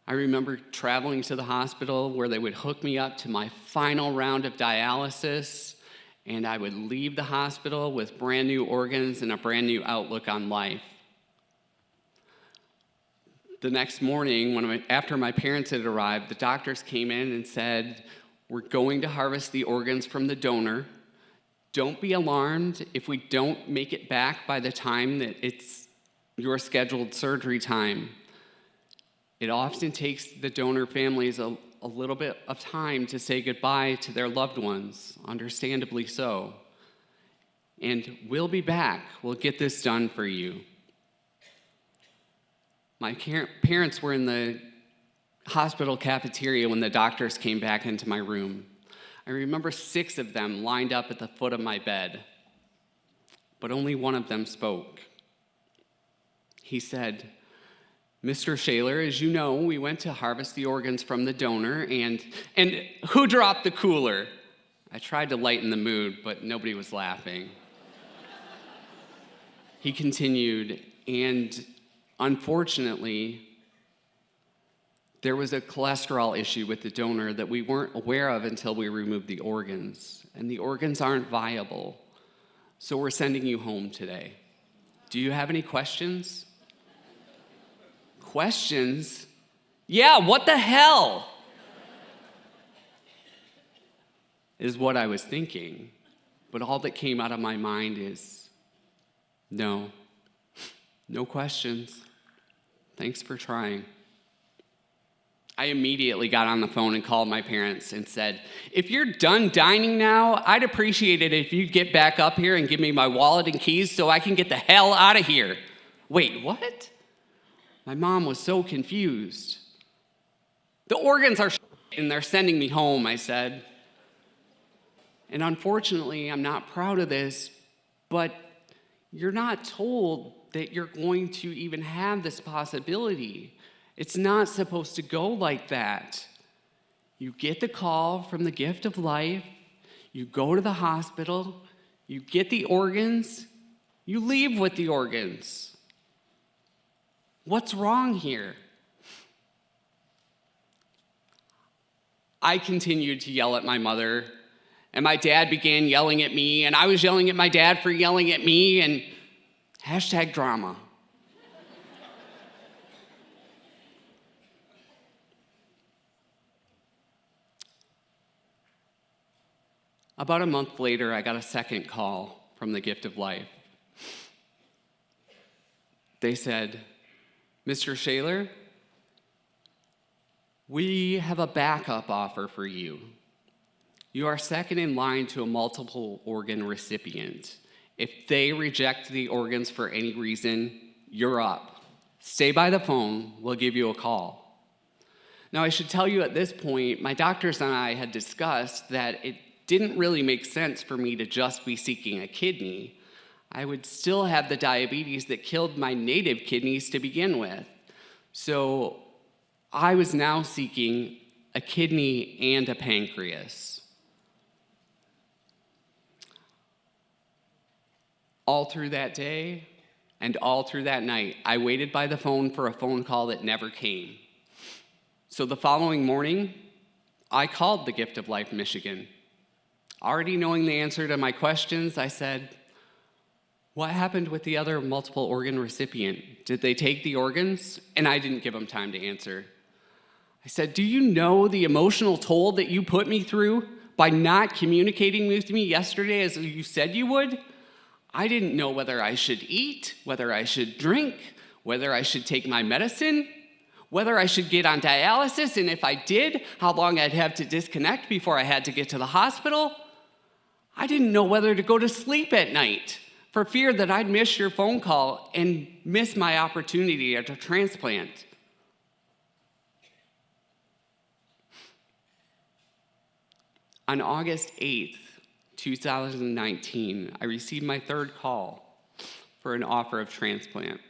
I remember traveling to the hospital where they would hook me up to my final round of dialysis, and I would leave the hospital with brand new organs and a brand new outlook on life. The next morning, after my parents had arrived, the doctors came in and said, "We're going to harvest the organs from the donor. Don't be alarmed if we don't make it back by the time that it's your scheduled surgery time. It often takes the donor families a little bit of time to say goodbye to their loved ones, understandably so. And we'll be back. We'll get this done for you." My parents were in the hospital cafeteria when the doctors came back into my room. I remember 6 of them lined up at the foot of my bed, but only one of them spoke. He said, "Mr. Shayler, as you know, we went to harvest the organs from the donor, and who dropped the cooler?" I tried to lighten the mood, but nobody was laughing. He continued, "And unfortunately, there was a cholesterol issue with the donor that we weren't aware of until we removed the organs, and the organs aren't viable, so we're sending you home today. Do you have any questions?" Questions? Yeah, what the hell? Is what I was thinking. But all that came out of my mind is, no questions. Thanks for trying. I immediately got on the phone and called my parents and said, if you're done dining now, I'd appreciate it if you'd get back up here and give me my wallet and keys so I can get the hell out of here. Wait, what? My mom was so confused. The organs are and they're sending me home, I said. And unfortunately, I'm not proud of this, but you're not told that you're going to even have this possibility. It's not supposed to go like that. You get the call from the gift of life, you go to the hospital, you get the organs, you leave with the organs. What's wrong here? I continued to yell at my mother, and my dad began yelling at me, and I was yelling at my dad for yelling at me, and #drama. About a month later, I got a second call from the gift of life. They said, Mr. Shayler, we have a backup offer for you. You are second in line to a multiple organ recipient. If they reject the organs for any reason, you're up. Stay by the phone, we'll give you a call. Now, I should tell you at this point, my doctors and I had discussed that it didn't really make sense for me to just be seeking a kidney. I would still have the diabetes that killed my native kidneys to begin with. So I was now seeking a kidney and a pancreas. All through that day and all through that night, I waited by the phone for a phone call that never came. So the following morning, I called the Gift of Life Michigan. Already knowing the answer to my questions, I said, what happened with the other multiple organ recipient? Did they take the organs? And I didn't give them time to answer. I said, do you know the emotional toll that you put me through by not communicating with me yesterday as you said you would? I didn't know whether I should eat, whether I should drink, whether I should take my medicine, whether I should get on dialysis, and if I did, how long I'd have to disconnect before I had to get to the hospital. I didn't know whether to go to sleep at night for fear that I'd miss your phone call and miss my opportunity at a transplant. On August 8th, 2019, I received my third call for an offer of transplant.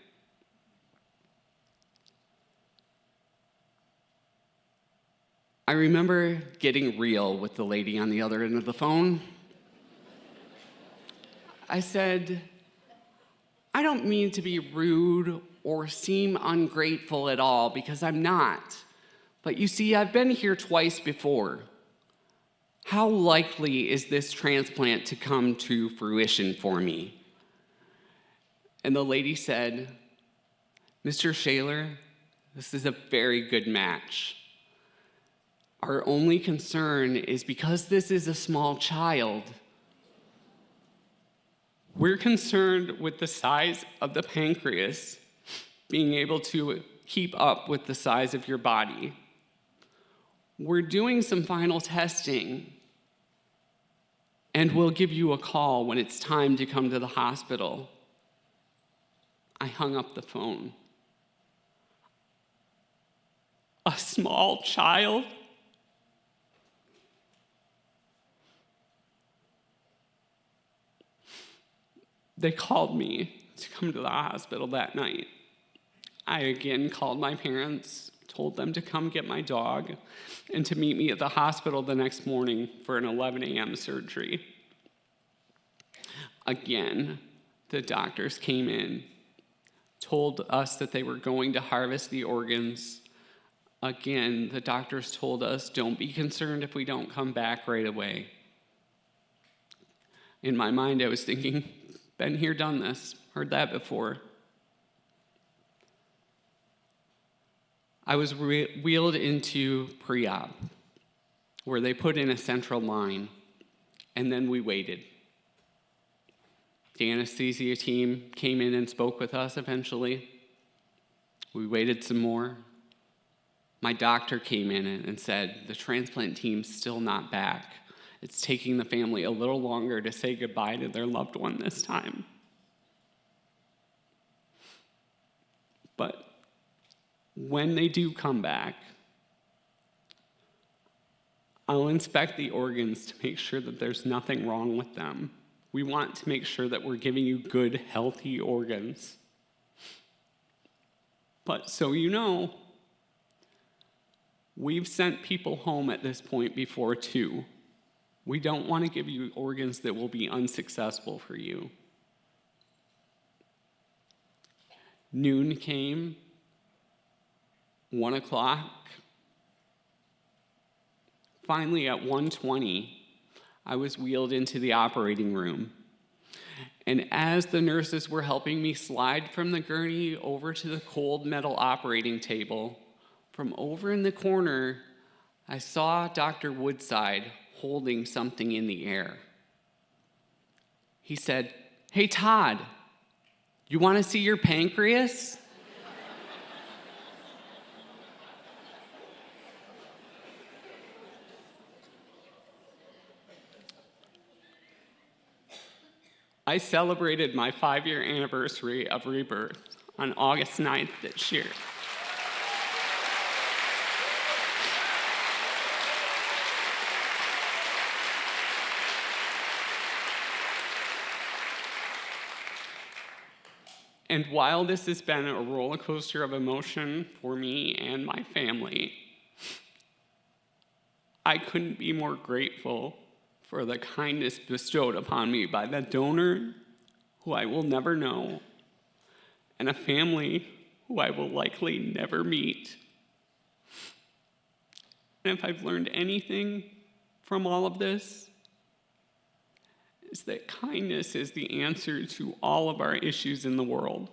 I remember getting real with the lady on the other end of the phone. I said, I don't mean to be rude or seem ungrateful at all, because I'm not. But you see, I've been here twice before. How likely is this transplant to come to fruition for me? And the lady said, Mr. Shayler, this is a very good match. Our only concern is because this is a small child, we're concerned with the size of the pancreas being able to keep up with the size of your body. We're doing some final testing, and we'll give you a call when it's time to come to the hospital. I hung up the phone. A small child? They called me to come to the hospital that night. I again called my parents, told them to come get my dog, and to meet me at the hospital the next morning for an 11 a.m. surgery. Again, the doctors came in, told us that they were going to harvest the organs. Again, the doctors told us, don't be concerned if we don't come back right away. In my mind, I was thinking, been here, done this, heard that before. I was wheeled into pre-op, where they put in a central line, and then we waited. The anesthesia team came in and spoke with us eventually. We waited some more. My doctor came in and said, the transplant team's still not back. It's taking the family a little longer to say goodbye to their loved one this time. But when they do come back, I'll inspect the organs to make sure that there's nothing wrong with them. We want to make sure that we're giving you good, healthy organs. But so you know, we've sent people home at this point before too. We don't want to give you organs that will be unsuccessful for you. Noon came, 1 o'clock. Finally, at 1:20, I was wheeled into the operating room. And as the nurses were helping me slide from the gurney over to the cold metal operating table, from over in the corner, I saw Dr. Woodside holding something in the air. He said, "Hey, Todd, you want to see your pancreas?" I celebrated my 5-year anniversary of rebirth on August 9th this year. And while this has been a roller coaster of emotion for me and my family, I couldn't be more grateful for the kindness bestowed upon me by the donor, who I will never know, and a family who I will likely never meet. And if I've learned anything from all of this, is that kindness is the answer to all of our issues in the world.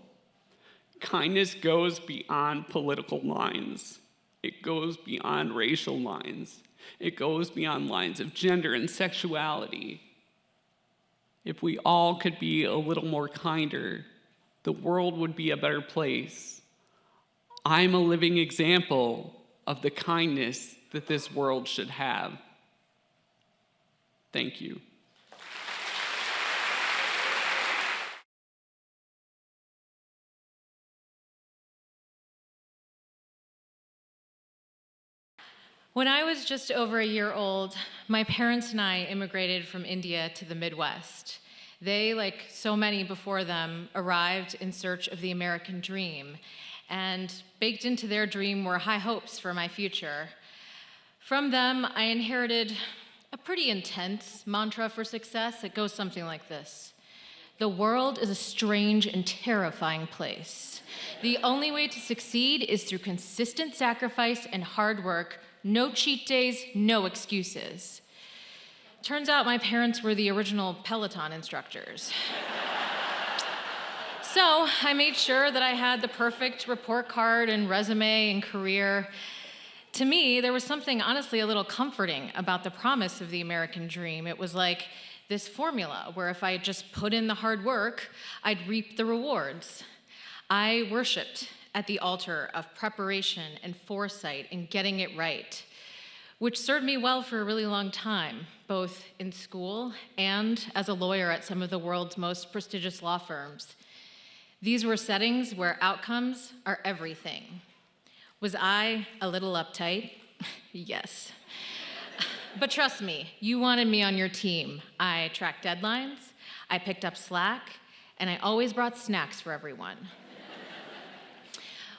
Kindness goes beyond political lines. It goes beyond racial lines. It goes beyond lines of gender and sexuality. If we all could be a little more kinder, the world would be a better place. I'm a living example of the kindness that this world should have. Thank you. When I was just over a year old, my parents and I immigrated from India to the Midwest. They, like so many before them, arrived in search of the American dream, and baked into their dream were high hopes for my future. From them, I inherited a pretty intense mantra for success. It goes something like this: the world is a strange and terrifying place. The only way to succeed is through consistent sacrifice and hard work. No cheat days, no excuses. Turns out my parents were the original Peloton instructors. So I made sure that I had the perfect report card and resume and career. To me, there was something honestly a little comforting about the promise of the American dream. It was like this formula where if I just put in the hard work, I'd reap the rewards. I worshiped at the altar of preparation and foresight and getting it right, which served me well for a really long time, both in school and as a lawyer at some of the world's most prestigious law firms. These were settings where outcomes are everything. Was I a little uptight? Yes. But trust me, you wanted me on your team. I tracked deadlines, I picked up slack, and I always brought snacks for everyone.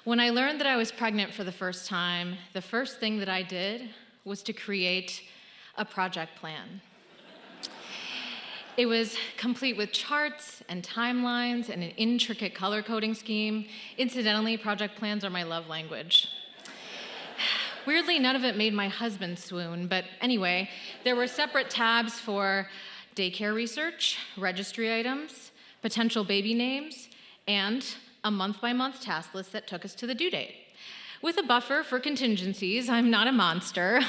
When I learned that I was pregnant for the first time, the first thing that I did was to create a project plan. It was complete with charts and timelines and an intricate color coding scheme. Incidentally, project plans are my love language. Weirdly, none of it made my husband swoon, but anyway, there were separate tabs for daycare research, registry items, potential baby names, and a month-by-month task list that took us to the due date. With a buffer for contingencies, I'm not a monster.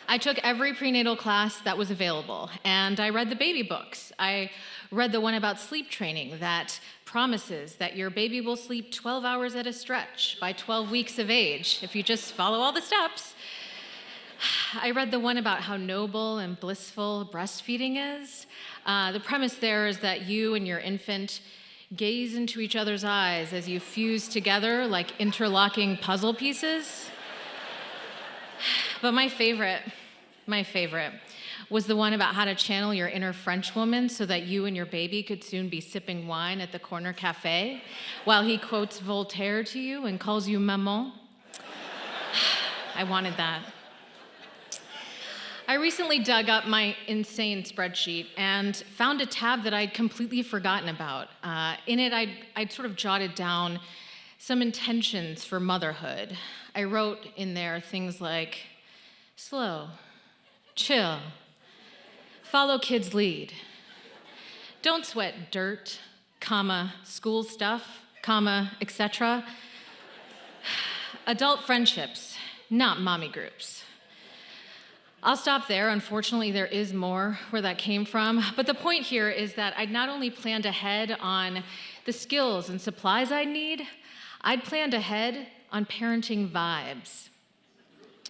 I I took every prenatal class that was available, and I read the baby books. I read the one about sleep training that promises that your baby will sleep 12 hours at a stretch by 12 weeks of age if you just follow all the steps. I read the one about how noble and blissful breastfeeding is. The premise there is that you and your infant gaze into each other's eyes as you fuse together like interlocking puzzle pieces. But my favorite was the one about how to channel your inner French woman so that you and your baby could soon be sipping wine at the corner cafe while he quotes Voltaire to you and calls you maman. I wanted that. I recently dug up my insane spreadsheet and found a tab that I'd completely forgotten about. In it, I'd sort of jotted down some intentions for motherhood. I wrote in there things like slow, chill, follow kids' lead, don't sweat dirt, comma, school stuff, comma, etc. Adult friendships, not mommy groups. I'll stop there. Unfortunately, there is more where that came from. But the point here is that I'd not only planned ahead on the skills and supplies I'd need, I'd planned ahead on parenting vibes.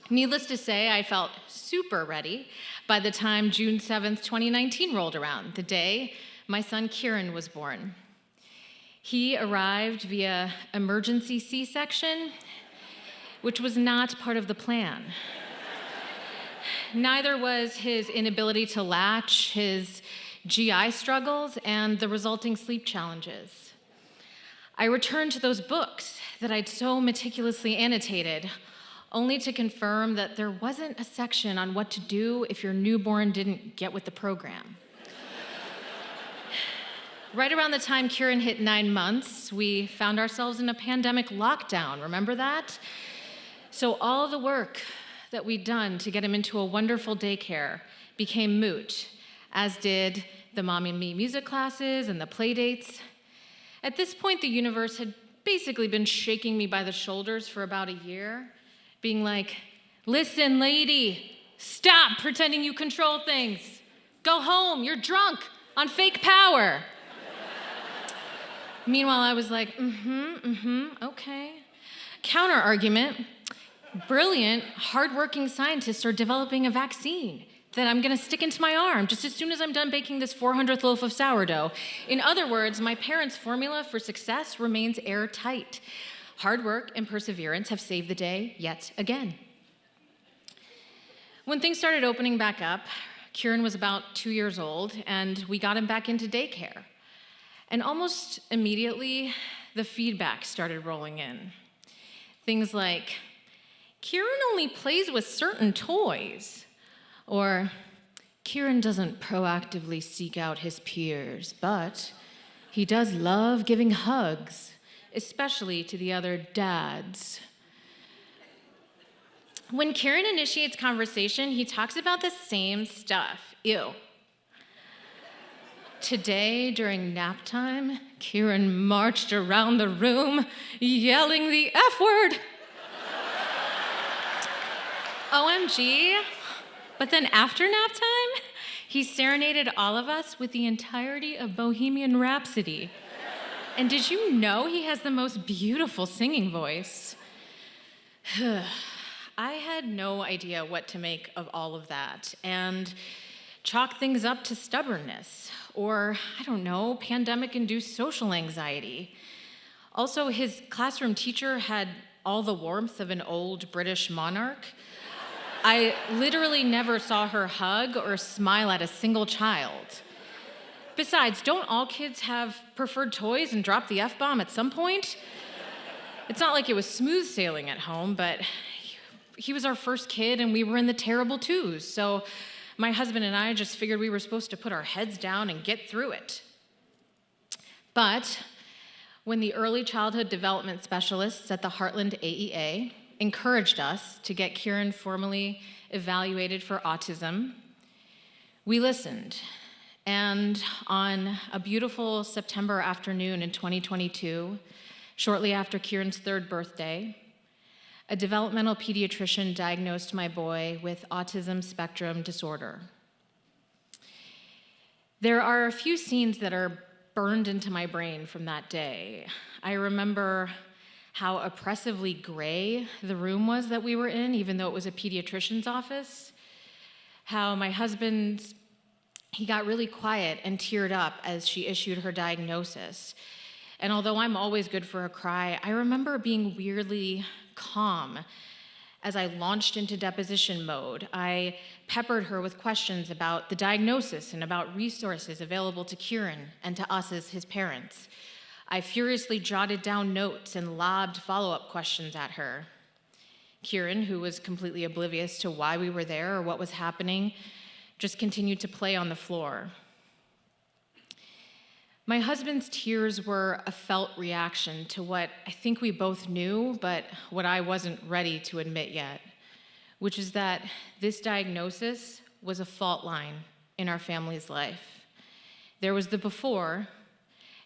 Needless to say, I felt super ready by the time June 7th, 2019 rolled around, the day my son Kieran was born. He arrived via emergency C-section, which was not part of the plan. Neither was his inability to latch, his GI struggles, and the resulting sleep challenges. I returned to those books that I'd so meticulously annotated, only to confirm that there wasn't a section on what to do if your newborn didn't get with the program. Right around the time Kieran hit 9 months, we found ourselves in a pandemic lockdown. Remember that? So all the work that we'd done to get him into a wonderful daycare became moot, as did the Mom and Me music classes and the play dates. At this point, the universe had basically been shaking me by the shoulders for about a year, being like, listen, lady, stop pretending you control things. Go home, you're drunk on fake power. Meanwhile, I was like, okay. Counter argument. Brilliant, hardworking scientists are developing a vaccine that I'm gonna stick into my arm just as soon as I'm done baking this 400th loaf of sourdough. In other words, my parents' formula for success remains airtight. Hard work and perseverance have saved the day yet again. When things started opening back up, Kieran was about 2 years old, and we got him back into daycare. And almost immediately, the feedback started rolling in. Things like, Kieran only plays with certain toys. Or, Kieran doesn't proactively seek out his peers, but he does love giving hugs, especially to the other dads. When Kieran initiates conversation, he talks about the same stuff. Ew. Today, during nap time, Kieran marched around the room yelling the F word. OMG. But then after nap time, he serenaded all of us with the entirety of Bohemian Rhapsody. And did you know he has the most beautiful singing voice? I had no idea what to make of all of that and chalk things up to stubbornness or, I don't know, pandemic-induced social anxiety. Also, his classroom teacher had all the warmth of an old British monarch. I literally never saw her hug or smile at a single child. Besides, don't all kids have preferred toys and drop the F-bomb at some point? It's not like it was smooth sailing at home, but he was our first kid and we were in the terrible twos. So my husband and I just figured we were supposed to put our heads down and get through it. But when the early childhood development specialists at the Heartland AEA encouraged us to get Kieran formally evaluated for autism, we listened. And on a beautiful September afternoon in 2022, shortly after Kieran's 3rd birthday, a developmental pediatrician diagnosed my boy with autism spectrum disorder. There are a few scenes that are burned into my brain from that day. I remember how oppressively gray the room was that we were in, even though it was a pediatrician's office. How my husband, he got really quiet and teared up as she issued her diagnosis. And although I'm always good for a cry, I remember being weirdly calm as I launched into deposition mode. I peppered her with questions about the diagnosis and about resources available to Kieran and to us as his parents. I furiously jotted down notes and lobbed follow-up questions at her. Kieran, who was completely oblivious to why we were there or what was happening, just continued to play on the floor. My husband's tears were a felt reaction to what I think we both knew, but what I wasn't ready to admit yet, which is that this diagnosis was a fault line in our family's life. There was the before,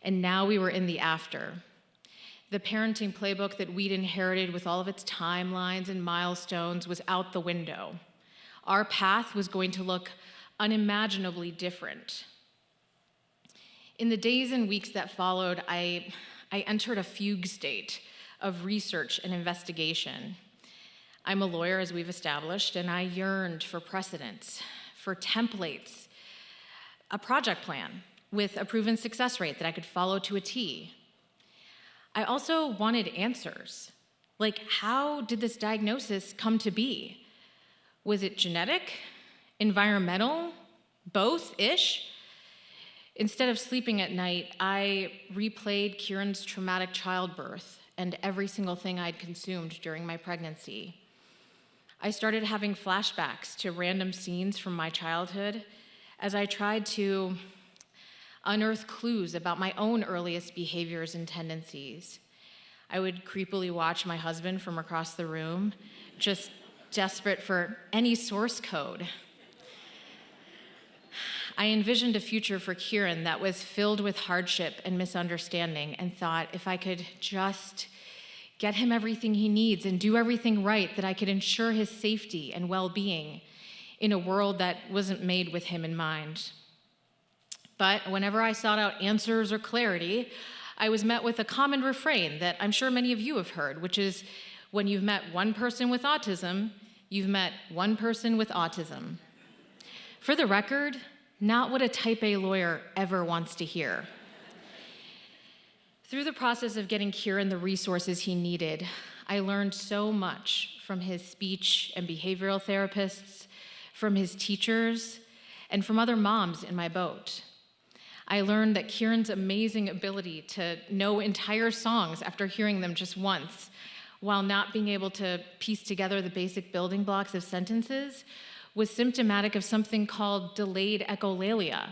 and now we were in the after. The parenting playbook that we'd inherited with all of its timelines and milestones was out the window. Our path was going to look unimaginably different. In the days and weeks that followed, I entered a fugue state of research and investigation. I'm a lawyer, as we've established, and I yearned for precedents, for templates, a project plan with a proven success rate that I could follow to a T. I also wanted answers. Like, how did this diagnosis come to be? Was it genetic, environmental, both-ish? Instead of sleeping at night, I replayed Kieran's traumatic childbirth and every single thing I'd consumed during my pregnancy. I started having flashbacks to random scenes from my childhood as I tried to unearth clues about my own earliest behaviors and tendencies. I would creepily watch my husband from across the room, just desperate for any source code. I envisioned a future for Kieran that was filled with hardship and misunderstanding, and thought if I could just get him everything he needs and do everything right, that I could ensure his safety and well-being in a world that wasn't made with him in mind. But whenever I sought out answers or clarity, I was met with a common refrain that I'm sure many of you have heard, which is, when you've met one person with autism, you've met one person with autism. For the record, not what a type A lawyer ever wants to hear. Through the process of getting Kieran the resources he needed, I learned so much from his speech and behavioral therapists, from his teachers, and from other moms in my boat. I learned that Kieran's amazing ability to know entire songs after hearing them just once, while not being able to piece together the basic building blocks of sentences, was symptomatic of something called delayed echolalia,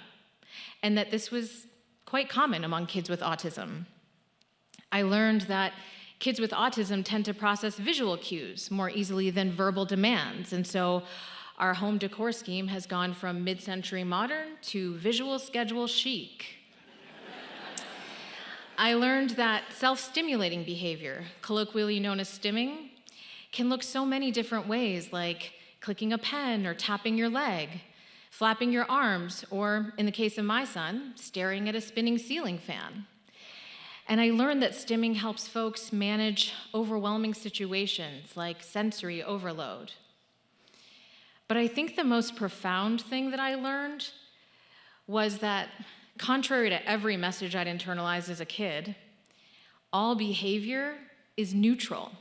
and that this was quite common among kids with autism. I learned that kids with autism tend to process visual cues more easily than verbal demands, and so our home decor scheme has gone from mid-century modern to visual schedule chic. I learned that self-stimulating behavior, colloquially known as stimming, can look so many different ways, like clicking a pen or tapping your leg, flapping your arms, or in the case of my son, staring at a spinning ceiling fan. And I learned that stimming helps folks manage overwhelming situations like sensory overload. But I think the most profound thing that I learned was that, contrary to every message I'd internalized as a kid, all behavior is neutral.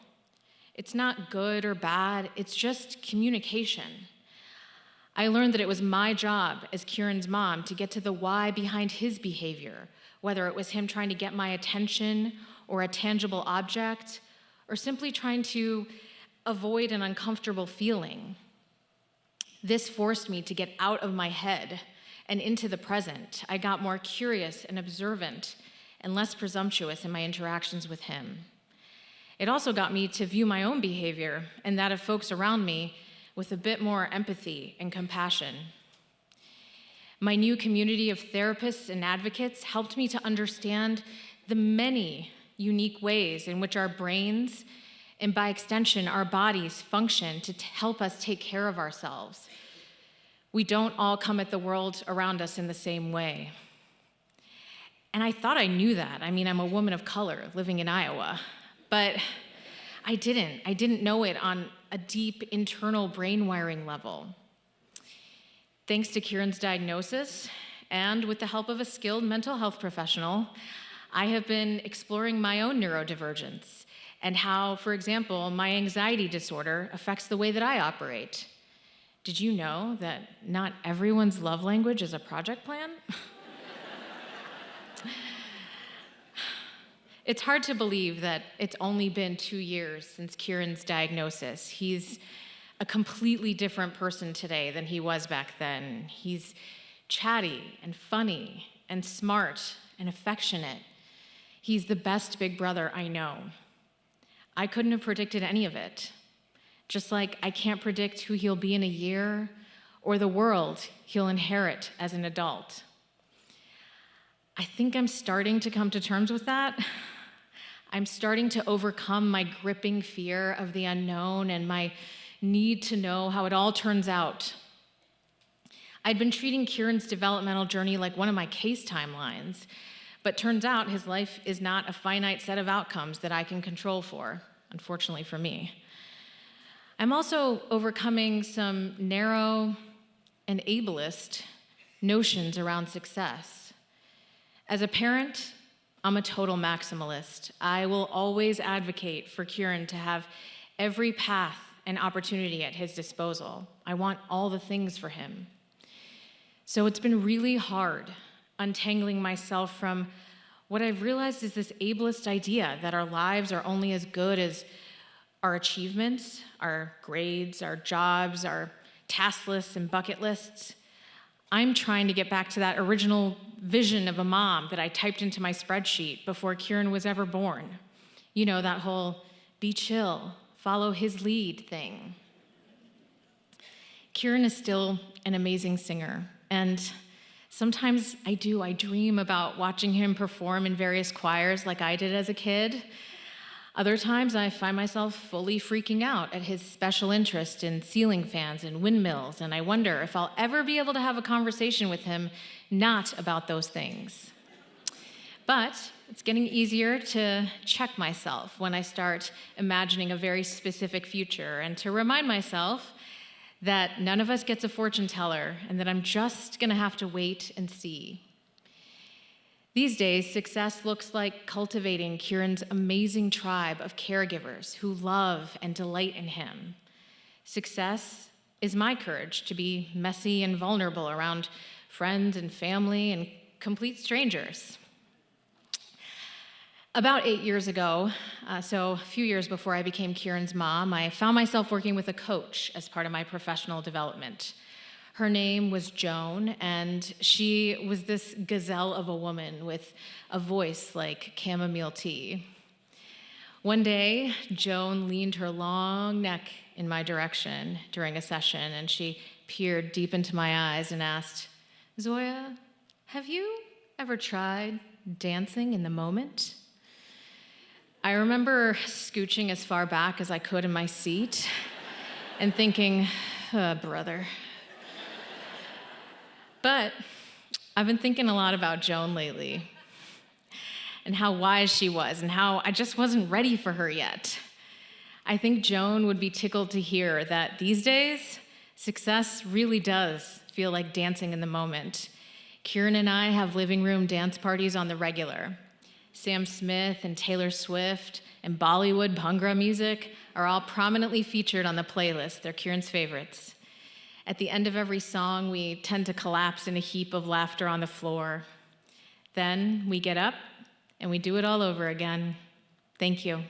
It's not good or bad, it's just communication. I learned that it was my job as Kieran's mom to get to the why behind his behavior, whether it was him trying to get my attention or a tangible object, or simply trying to avoid an uncomfortable feeling. This forced me to get out of my head and into the present. I got more curious and observant and less presumptuous in my interactions with him. It also got me to view my own behavior and that of folks around me with a bit more empathy and compassion. My new community of therapists and advocates helped me to understand the many unique ways in which our brains and by extension, our bodies function to help us take care of ourselves. We don't all come at the world around us in the same way. And I thought I knew that. I mean, I'm a woman of color living in Iowa, but I didn't know it on a deep internal brain wiring level. Thanks to Kieran's diagnosis, and with the help of a skilled mental health professional, I have been exploring my own neurodivergence and how, for example, my anxiety disorder affects the way that I operate. Did you know that not everyone's love language is a project plan? It's hard to believe that it's only been 2 years since Kieran's diagnosis. He's a completely different person today than he was back then. He's chatty and funny and smart and affectionate. He's the best big brother I know. I couldn't have predicted any of it. Just like I can't predict who he'll be in a year or the world he'll inherit as an adult. I think I'm starting to come to terms with that. I'm starting to overcome my gripping fear of the unknown and my need to know how it all turns out. I'd been treating Kieran's developmental journey like one of my case timelines, but turns out his life is not a finite set of outcomes that I can control for, unfortunately for me. I'm also overcoming some narrow and ableist notions around success. As a parent, I'm a total maximalist. I will always advocate for Kieran to have every path and opportunity at his disposal. I want all the things for him. So it's been really hard untangling myself from what I've realized is this ableist idea that our lives are only as good as our achievements, our grades, our jobs, our task lists and bucket lists. I'm trying to get back to that original vision of a mom that I typed into my spreadsheet before Kieran was ever born. You know, that whole be chill, follow his lead thing. Kieran is still an amazing singer, and sometimes I dream about watching him perform in various choirs like I did as a kid. Other times I find myself fully freaking out at his special interest in ceiling fans and windmills, and I wonder if I'll ever be able to have a conversation with him not about those things. But it's getting easier to check myself when I start imagining a very specific future and to remind myself that none of us gets a fortune teller and that I'm just gonna have to wait and see. These days, success looks like cultivating Kieran's amazing tribe of caregivers who love and delight in him. Success is my courage to be messy and vulnerable around friends and family and complete strangers. About 8 years ago, so a few years before I became Kieran's mom, I found myself working with a coach as part of my professional development. Her name was Joan, and she was this gazelle of a woman with a voice like chamomile tea. One day, Joan leaned her long neck in my direction during a session, and she peered deep into my eyes and asked, "Zoya, have you ever tried dancing in the moment?" I remember scooching as far back as I could in my seat and thinking, brother. But I've been thinking a lot about Joan lately and how wise she was and how I just wasn't ready for her yet. I think Joan would be tickled to hear that these days, success really does feel like dancing in the moment. Kieran and I have living room dance parties on the regular. Sam Smith and Taylor Swift and Bollywood Bhangra music are all prominently featured on the playlist. They're Kieran's favorites. At the end of every song, we tend to collapse in a heap of laughter on the floor. Then we get up and we do it all over again. Thank you.